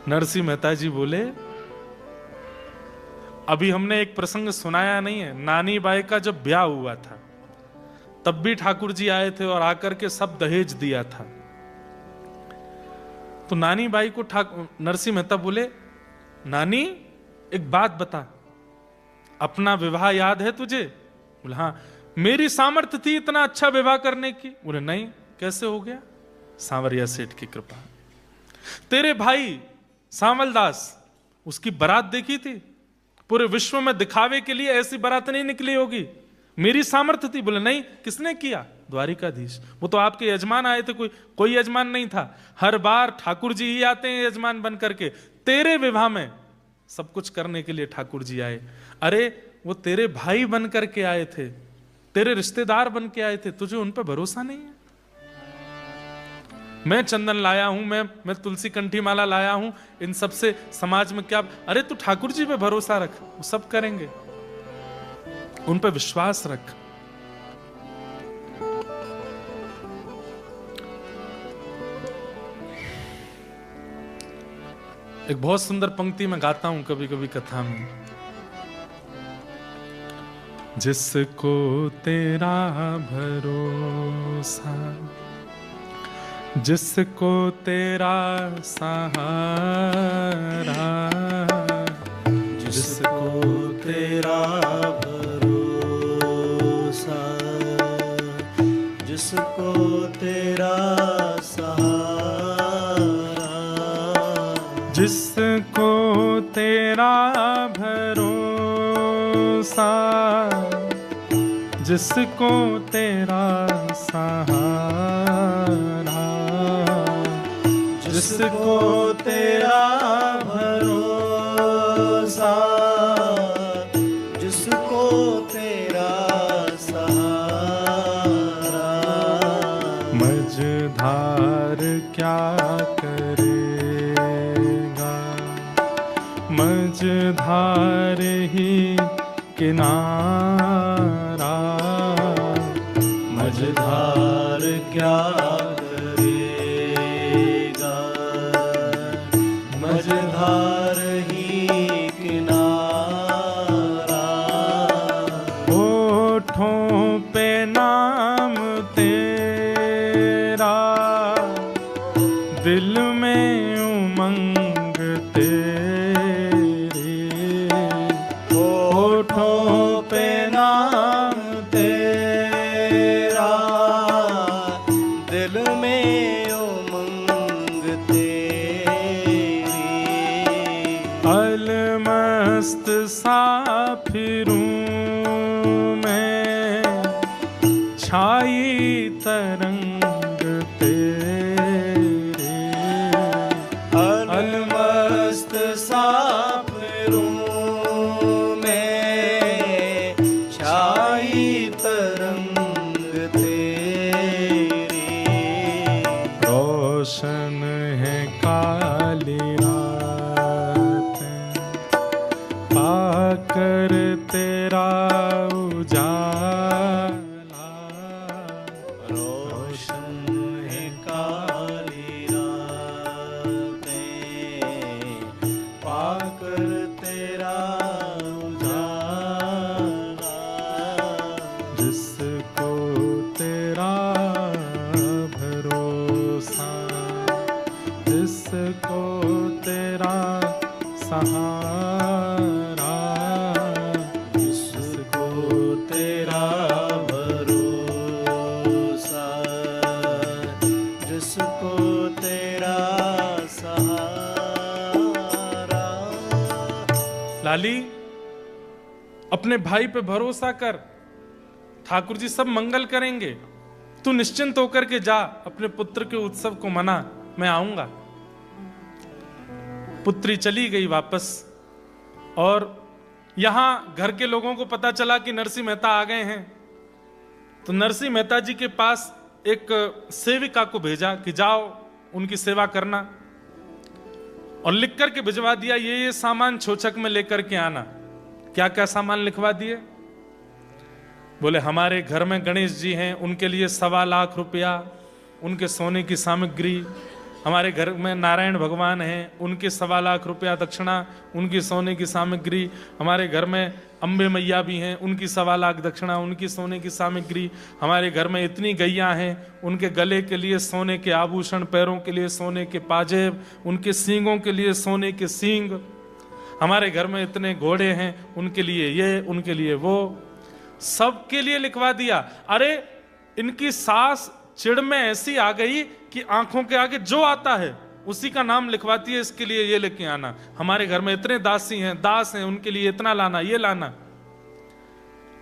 नरसिंह मेहता जी बोले, अभी हमने एक प्रसंग सुनाया नहीं है, नानी बाई का जब ब्याह हुआ था तब भी ठाकुर जी आए थे और आकर के सब दहेज दिया था। तो नानी बाई को नरसिंह मेहता बोले, नानी एक बात बता, अपना विवाह याद है तुझे? बोले हाँ। मेरी सामर्थ्य थी इतना अच्छा विवाह करने की? बोले नहीं। कैसे हो गया? सांवरिया सेठ की कृपा। तेरे भाई सांवलदास, उसकी बारात देखी थी? पूरे विश्व में दिखावे के लिए ऐसी बारात नहीं निकली होगी, मेरी सामर्थ्य थी। बोले नहीं। किसने किया? द्वारिकाधीश। वो तो आपके यजमान आए थे, कोई यजमान नहीं था। हर बार ठाकुर जी ही आते हैं यजमान बन करके। तेरे विवाह में सब कुछ करने के लिए ठाकुर जी आए। अरे वो तेरे भाई बन करके आए थे, तेरे रिश्तेदार बन के आए थे, तुझे उन पर भरोसा नहीं है? मैं चंदन लाया हूं, मैं तुलसी कंठी माला लाया हूं, इन सब से समाज में क्या? अरे तू ठाकुर जी पे भरोसा रख, वो सब करेंगे, उन पे विश्वास रख। एक बहुत सुंदर पंक्ति में गाता हूं कभी कभी कथा में, जिसको तेरा भरोसा, जिसको तेरा सहारा, जिसको तेरा भरोसा, जिसको तेरा सहारा, जिसको तेरा भरोसा, जिसको तेरा सहारा, जिसको तेरा भरोसा, जिसको तेरा सहारा, मझधार क्या करेगा, मझधार ही किनारा, मझधार क्या मझधार ही किनारा, होठों पे नाम तेरा, दिल में उमंग तेरी, होठों पे नाम तेरा, दिल में उमंग तेरी, अलमस्त सा फिरूं मैं, छाई तरंग तेरे, अलमस्त सा फिरूं मैं, छाई तरंग तेरी, रोशन है काली रातें, पाकर तेरा उजाला, रोशन है काली रातें, पाकर तेरा उजाला, जिसको तेरा भरोसा, सहारा, जिसको तेरा भरोसा, जिसको तेरा सहारा। लाली अपने भाई पे भरोसा कर, ठाकुर जी सब मंगल करेंगे। तू निश्चिंत होकर के जा, अपने पुत्र के उत्सव को मना, मैं आऊंगा। पुत्री चली गई वापस, और यहां घर के लोगों को पता चला कि नरसिंह मेहता आ गए हैं। तो नरसिंह मेहता जी के पास एक सेविका को भेजा कि जाओ उनकी सेवा करना, और लिख करके भिजवा दिया ये सामान छोचक में लेकर के आना। क्या क्या सामान लिखवा दिए? बोले हमारे घर में गणेश जी हैं, उनके लिए 1.25 लाख रुपया, उनके सोने की सामग्री। हमारे घर में नारायण भगवान हैं, उनके 1.25 लाख रुपया दक्षिणा, उनकी सोने की सामग्री। हमारे घर में अम्बे मैया भी हैं, उनकी 1.25 लाख दक्षिणा, उनकी सोने की सामग्री। हमारे घर में इतनी गैया हैं, उनके गले के लिए सोने के आभूषण, पैरों के लिए सोने के पाजेब, उनके सींगों के लिए सोने के सींग। हमारे घर में इतने घोड़े हैं, उनके लिए ये, उनके लिए वो, सबके लिए लिखवा दिया। अरे इनकी सास चिड़ में ऐसी आ गई कि आंखों के आगे जो आता है उसी का नाम लिखवाती है, इसके लिए ये लेके आना। हमारे घर में इतने दासी हैं, दास हैं, उनके लिए इतना लाना, ये लाना।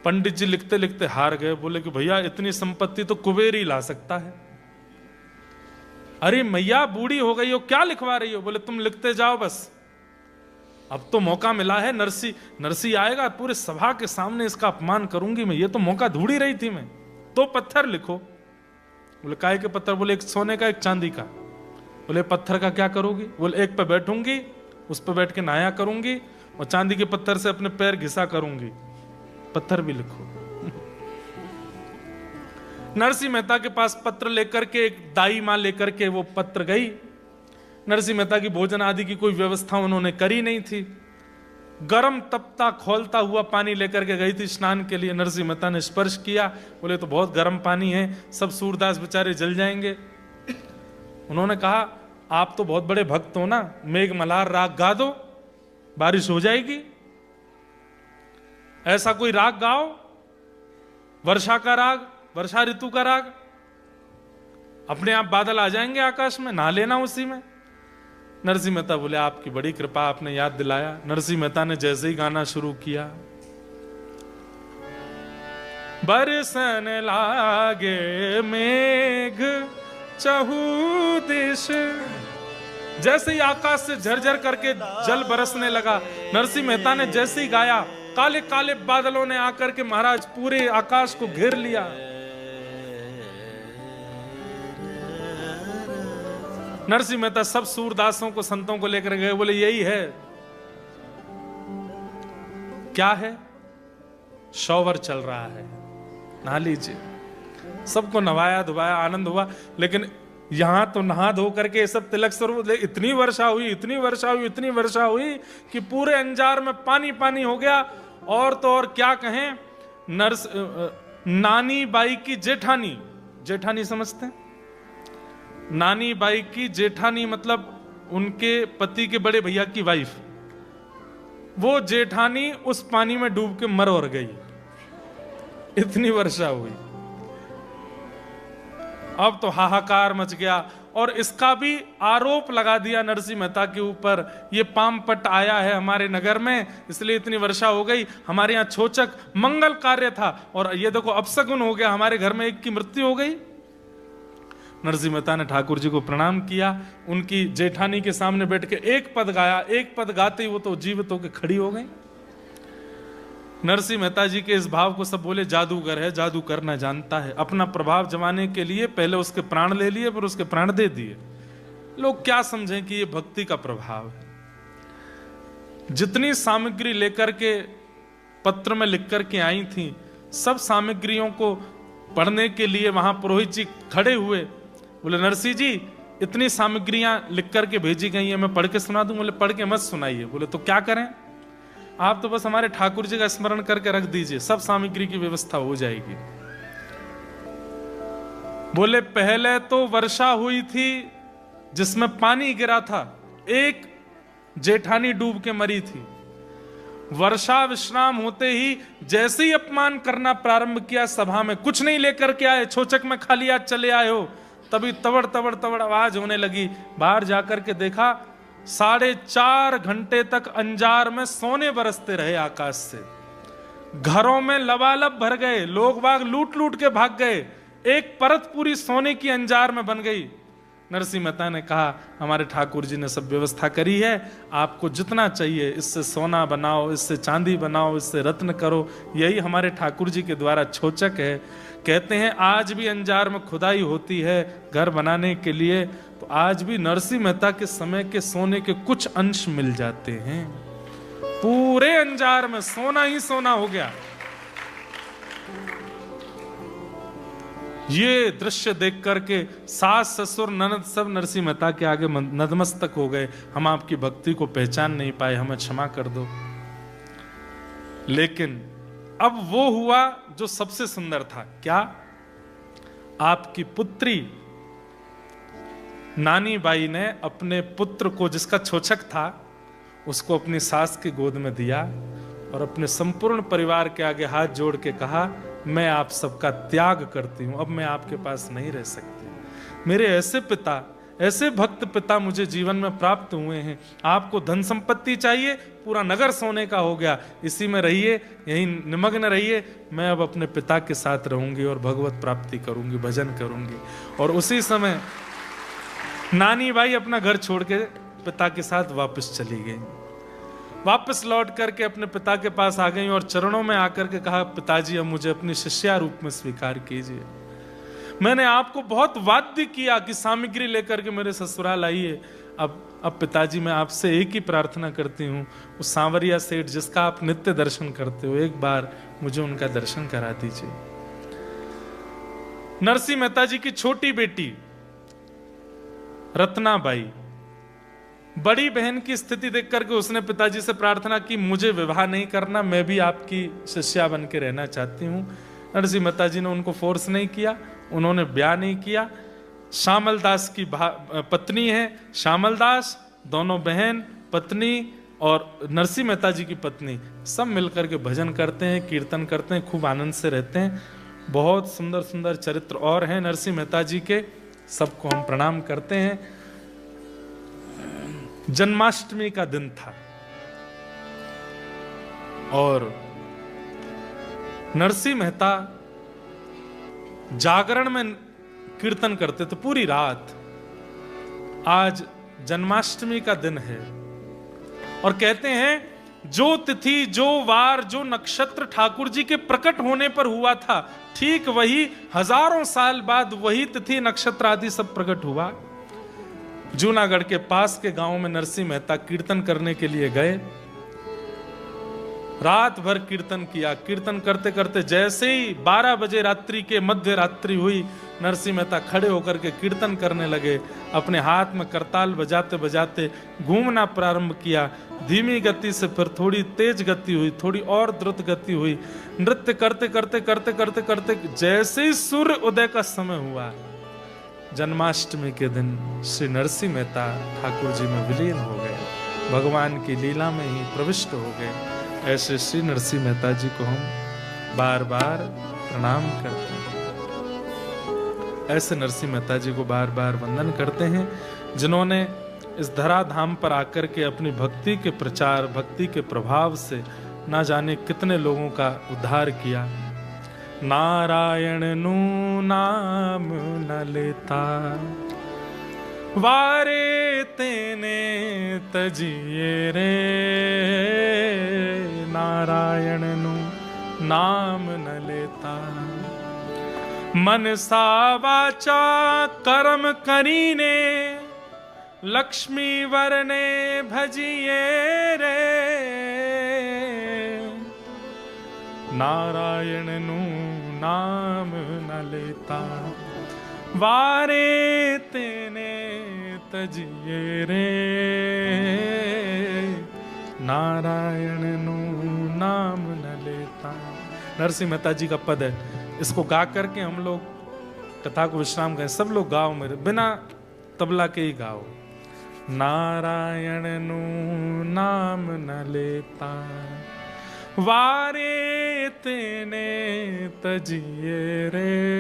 पंडित जी लिखते लिखते हार गए, बोले कि भैया इतनी संपत्ति तो कुबेर ही ला सकता है। अरे मैया बूढ़ी हो गई हो, क्या लिखवा रही हो? बोले तुम लिखते जाओ बस, अब तो मौका मिला है, नरसी आएगा, पूरे सभा के सामने इसका अपमान करूंगी मैं, ये तो मौका ढूंढ ही रही थी मैं। तो पत्थर लिखो। बोले काय के पत्थर? बोले एक सोने का, एक चांदी का। बोले पत्थर का क्या करोगी? बोले एक पे बैठूंगी, उस पे बैठ के नहाया करूंगी, और चांदी के पत्थर से अपने पैर घिसा करूंगी। पत्थर भी लिखो। नरसिंह मेहता के पास पत्र लेकर के एक दाई मां लेकर के वो पत्र गई। नरसिंह मेहता की भोजन आदि की कोई व्यवस्था उन्होंने करी नहीं थी। गरम तपता खोलता हुआ पानी लेकर के गई थी स्नान के लिए। नरसिंह मेहता ने स्पर्श किया, बोले तो बहुत गर्म पानी है, सब सूरदास बेचारे जल जाएंगे। उन्होंने कहा आप तो बहुत बड़े भक्त हो ना, मेघ मल्हार राग गा दो, बारिश हो जाएगी। ऐसा कोई राग गाओ, वर्षा का राग, वर्षा ऋतु का राग, अपने आप बादल आ जाएंगे आकाश में, नहा लेना उसी में। नरसिंह मेहता बोले आपकी बड़ी कृपा, आपने याद दिलाया। नरसिंह मेहता ने जैसे ही गाना शुरू किया, बरसन लागे मेघ चहु दिश, जैसे ही आकाश से झरझर करके जल बरसने लगा। नरसिंह मेहता ने जैसे ही गाया, काले काले बादलों ने आकर के महाराज पूरे आकाश को घेर लिया। नरसिंह मेहता सब सूरदासों को, संतों को लेकर गए, बोले यही है। क्या है? शॉवर चल रहा है, नहा लीजिए। सबको नवाया धुवाया, आनंद हुआ। लेकिन यहां तो नहा धो करके सब तिलक स्वरूप, इतनी वर्षा हुई, इतनी वर्षा हुई, इतनी वर्षा हुई कि पूरे अंजार में पानी पानी हो गया। और तो और क्या कहें, नानी बाई की जेठानी, जेठानी समझते हैं? नानी बाई की जेठानी मतलब उनके पति के बड़े भैया की वाइफ, वो जेठानी उस पानी में डूब के मर और गई, इतनी वर्षा हुई। अब तो हाहाकार मच गया, और इसका भी आरोप लगा दिया नरसिंह मेहता के ऊपर, ये पामपट आया है हमारे नगर में, इसलिए इतनी वर्षा हो गई। हमारे यहाँ छोचक मंगल कार्य था, और ये देखो अपशगुन हो गया, हमारे घर में एक की मृत्यु हो गई। नरसिंह मेहता ने ठाकुर जी को प्रणाम किया, उनकी जेठानी के सामने बैठ के एक पद गाया। एक पद गाते ही वो तो जीवित होकर खड़ी हो गई। नरसिंह मेहता जी के इस भाव को सब बोले जादूगर है, जादू करना जानता है। अपना प्रभाव जमाने के लिए पहले उसके प्राण ले लिए, फिर उसके प्राण दे दिए। लोग क्या समझें कि ये भक्ति का प्रभाव है। जितनी सामग्री लेकर के पत्र में लिख करके आई थी, सब सामग्रियों को पढ़ने के लिए वहां पुरोहित जी खड़े हुए। बोले नरसिंह जी इतनी सामग्रियां लिख करके भेजी गई है, मैं पढ़ के सुना दूं? बोले पढ़ के मत सुनाइए। बोले तो क्या करें? आप तो बस हमारे ठाकुर जी का स्मरण करके रख दीजिए, सब सामग्री की व्यवस्था हो जाएगी। बोले पहले तो वर्षा हुई थी जिसमें पानी गिरा था, एक जेठानी डूब के मरी थी। वर्षा विश्राम होते ही जैसे ही अपमान करना प्रारंभ किया, सभा में कुछ नहीं लेकर के आए, छोचक में खाली हाथ चले आए हो, तभी तवड़ तवड़ तवड़ आवाज होने लगी। बाहर जाकर के देखा 4.5 घंटे तक अंजार में सोने बरसते रहे आकाश से। घरों में लबालब भर गए, लोग बाग लूट लूट के भाग गए, एक परत पूरी सोने की अंजार में बन गई। नरसिंह मेहता ने कहा, हमारे ठाकुर जी ने सब व्यवस्था करी है, आपको जितना चाहिए इससे सोना बनाओ, इससे चांदी बनाओ, इससे रत्न करो, यही हमारे ठाकुर जी के द्वारा छोचक है। कहते हैं आज भी अंजार में खुदाई होती है घर बनाने के लिए, तो आज भी नरसिंह मेहता के समय के सोने के कुछ अंश मिल जाते हैं। पूरे अंजार में सोना ही सोना हो गया। ये दृश्य देख करके सास ससुर ननद सब नरसिंह मेहता के आगे नतमस्तक हो गए। हम आपकी भक्ति को पहचान नहीं पाए, हमें क्षमा कर दो। लेकिन अब वो हुआ जो सबसे सुंदर था। क्या? आपकी पुत्री नानी बाई ने अपने पुत्र को, जिसका छोचक था, उसको अपनी सास की गोद में दिया और अपने संपूर्ण परिवार के आगे हाथ जोड़ के कहा, मैं आप सबका त्याग करती हूं, अब मैं आपके पास नहीं रह सकती। मेरे ऐसे पिता, ऐसे भक्त पिता मुझे जीवन में प्राप्त हुए हैं। आपको धन संपत्ति चाहिए, पूरा नगर सोने का हो गया, इसी में रहिए, यही निमग्न रहिए। मैं अब अपने पिता के साथ रहूंगी और भगवत प्राप्ति करूंगी, भजन करूंगी। और उसी समय नानी बाई अपना घर छोड़ के पिता के साथ वापस चली गई। वापस लौट करके अपने पिता के पास आ गई और चरणों में आकर के कहा, पिताजी अब मुझे अपनी शिष्या रूप में स्वीकार कीजिए। मैंने आपको बहुत वाद्य किया कि सामग्री लेकर के मेरे ससुराल आइए। अब पिताजी मैं आपसे एक ही प्रार्थना करती हूँ, उस सांवरिया सेठ जिसका आप नित्य दर्शन करते हो, एक बार मुझे उनका दर्शन करा दीजिए। नरसिंह मेहता जी की छोटी बेटी रत्नाबाई, बड़ी बहन की स्थिति देख करके उसने पिताजी से प्रार्थना की, मुझे विवाह नहीं करना, मैं भी आपकी शिष्या बन के रहना चाहती हूँ। नरसिंह मेहता जी ने उनको फोर्स नहीं किया, उन्होंने ब्याह नहीं किया। श्यामल दास की पत्नी है श्यामल दास, दोनों बहन पत्नी और नरसिंह मेहता जी की पत्नी सब मिलकर के भजन करते हैं, कीर्तन करते हैं, खूब आनंद से रहते हैं। बहुत सुंदर सुंदर चरित्र और हैं नरसिंह मेहता जी के, सबको हम प्रणाम करते हैं। जन्माष्टमी का दिन था और नरसिंह मेहता जागरण में कीर्तन करते थे पूरी रात। आज जन्माष्टमी का दिन है और कहते हैं जो तिथि, जो वार, जो नक्षत्र ठाकुर जी के प्रकट होने पर हुआ था, ठीक वही हजारों साल बाद वही तिथि नक्षत्र आदि सब प्रकट हुआ। जूनागढ़ के पास के गांव में नरसिंह मेहता कीर्तन करने के लिए गए। रात भर कीर्तन किया। कीर्तन करते करते जैसे ही 12 बजे रात्रि के मध्य रात्रि हुई, नरसिंह मेहता खड़े होकर के कीर्तन करने लगे। अपने हाथ में करताल बजाते बजाते घूमना प्रारंभ किया। धीमी गति से फिर थोड़ी तेज गति हुई, थोड़ी और द्रुत गति हुई। नृत्य करते करते करते करते करते जैसे ही सूर्य उदय का समय हुआ, जन्माष्टमी के दिन श्री नरसिंह मेहता ठाकुर जी में विलीन हो गए, भगवान की लीला में ही प्रविष्ट हो गए। ऐसे श्री नरसिंह मेहता जी को हम बार बार प्रणाम करते हैं। ऐसे नरसिंह मेहता जी को बार बार वंदन करते हैं, जिन्होंने इस धराधाम पर आकर के अपनी भक्ति के प्रचार, भक्ति के प्रभाव से ना जाने कितने लोगों का उद्धार किया। नारायण नु नाम न लेता, वारे तेने तजिए रे। नारायण नु नाम न लेता, मन सा वाचा कर्म करीने, लक्ष्मी वरने भजिए रे। नारायण नु नाम न लेता, वारे तेने तजिए रे। नारायण नु नाम न लेता। नरसिंह मेहता जी का पद है, इसको गा करके हम लोग कथा को विश्राम करें। सब लोग गाओ, मेरे बिना तबला के ही गाओ। નારાયણનું નામ ન લેતા વારે તેને તજીએ રે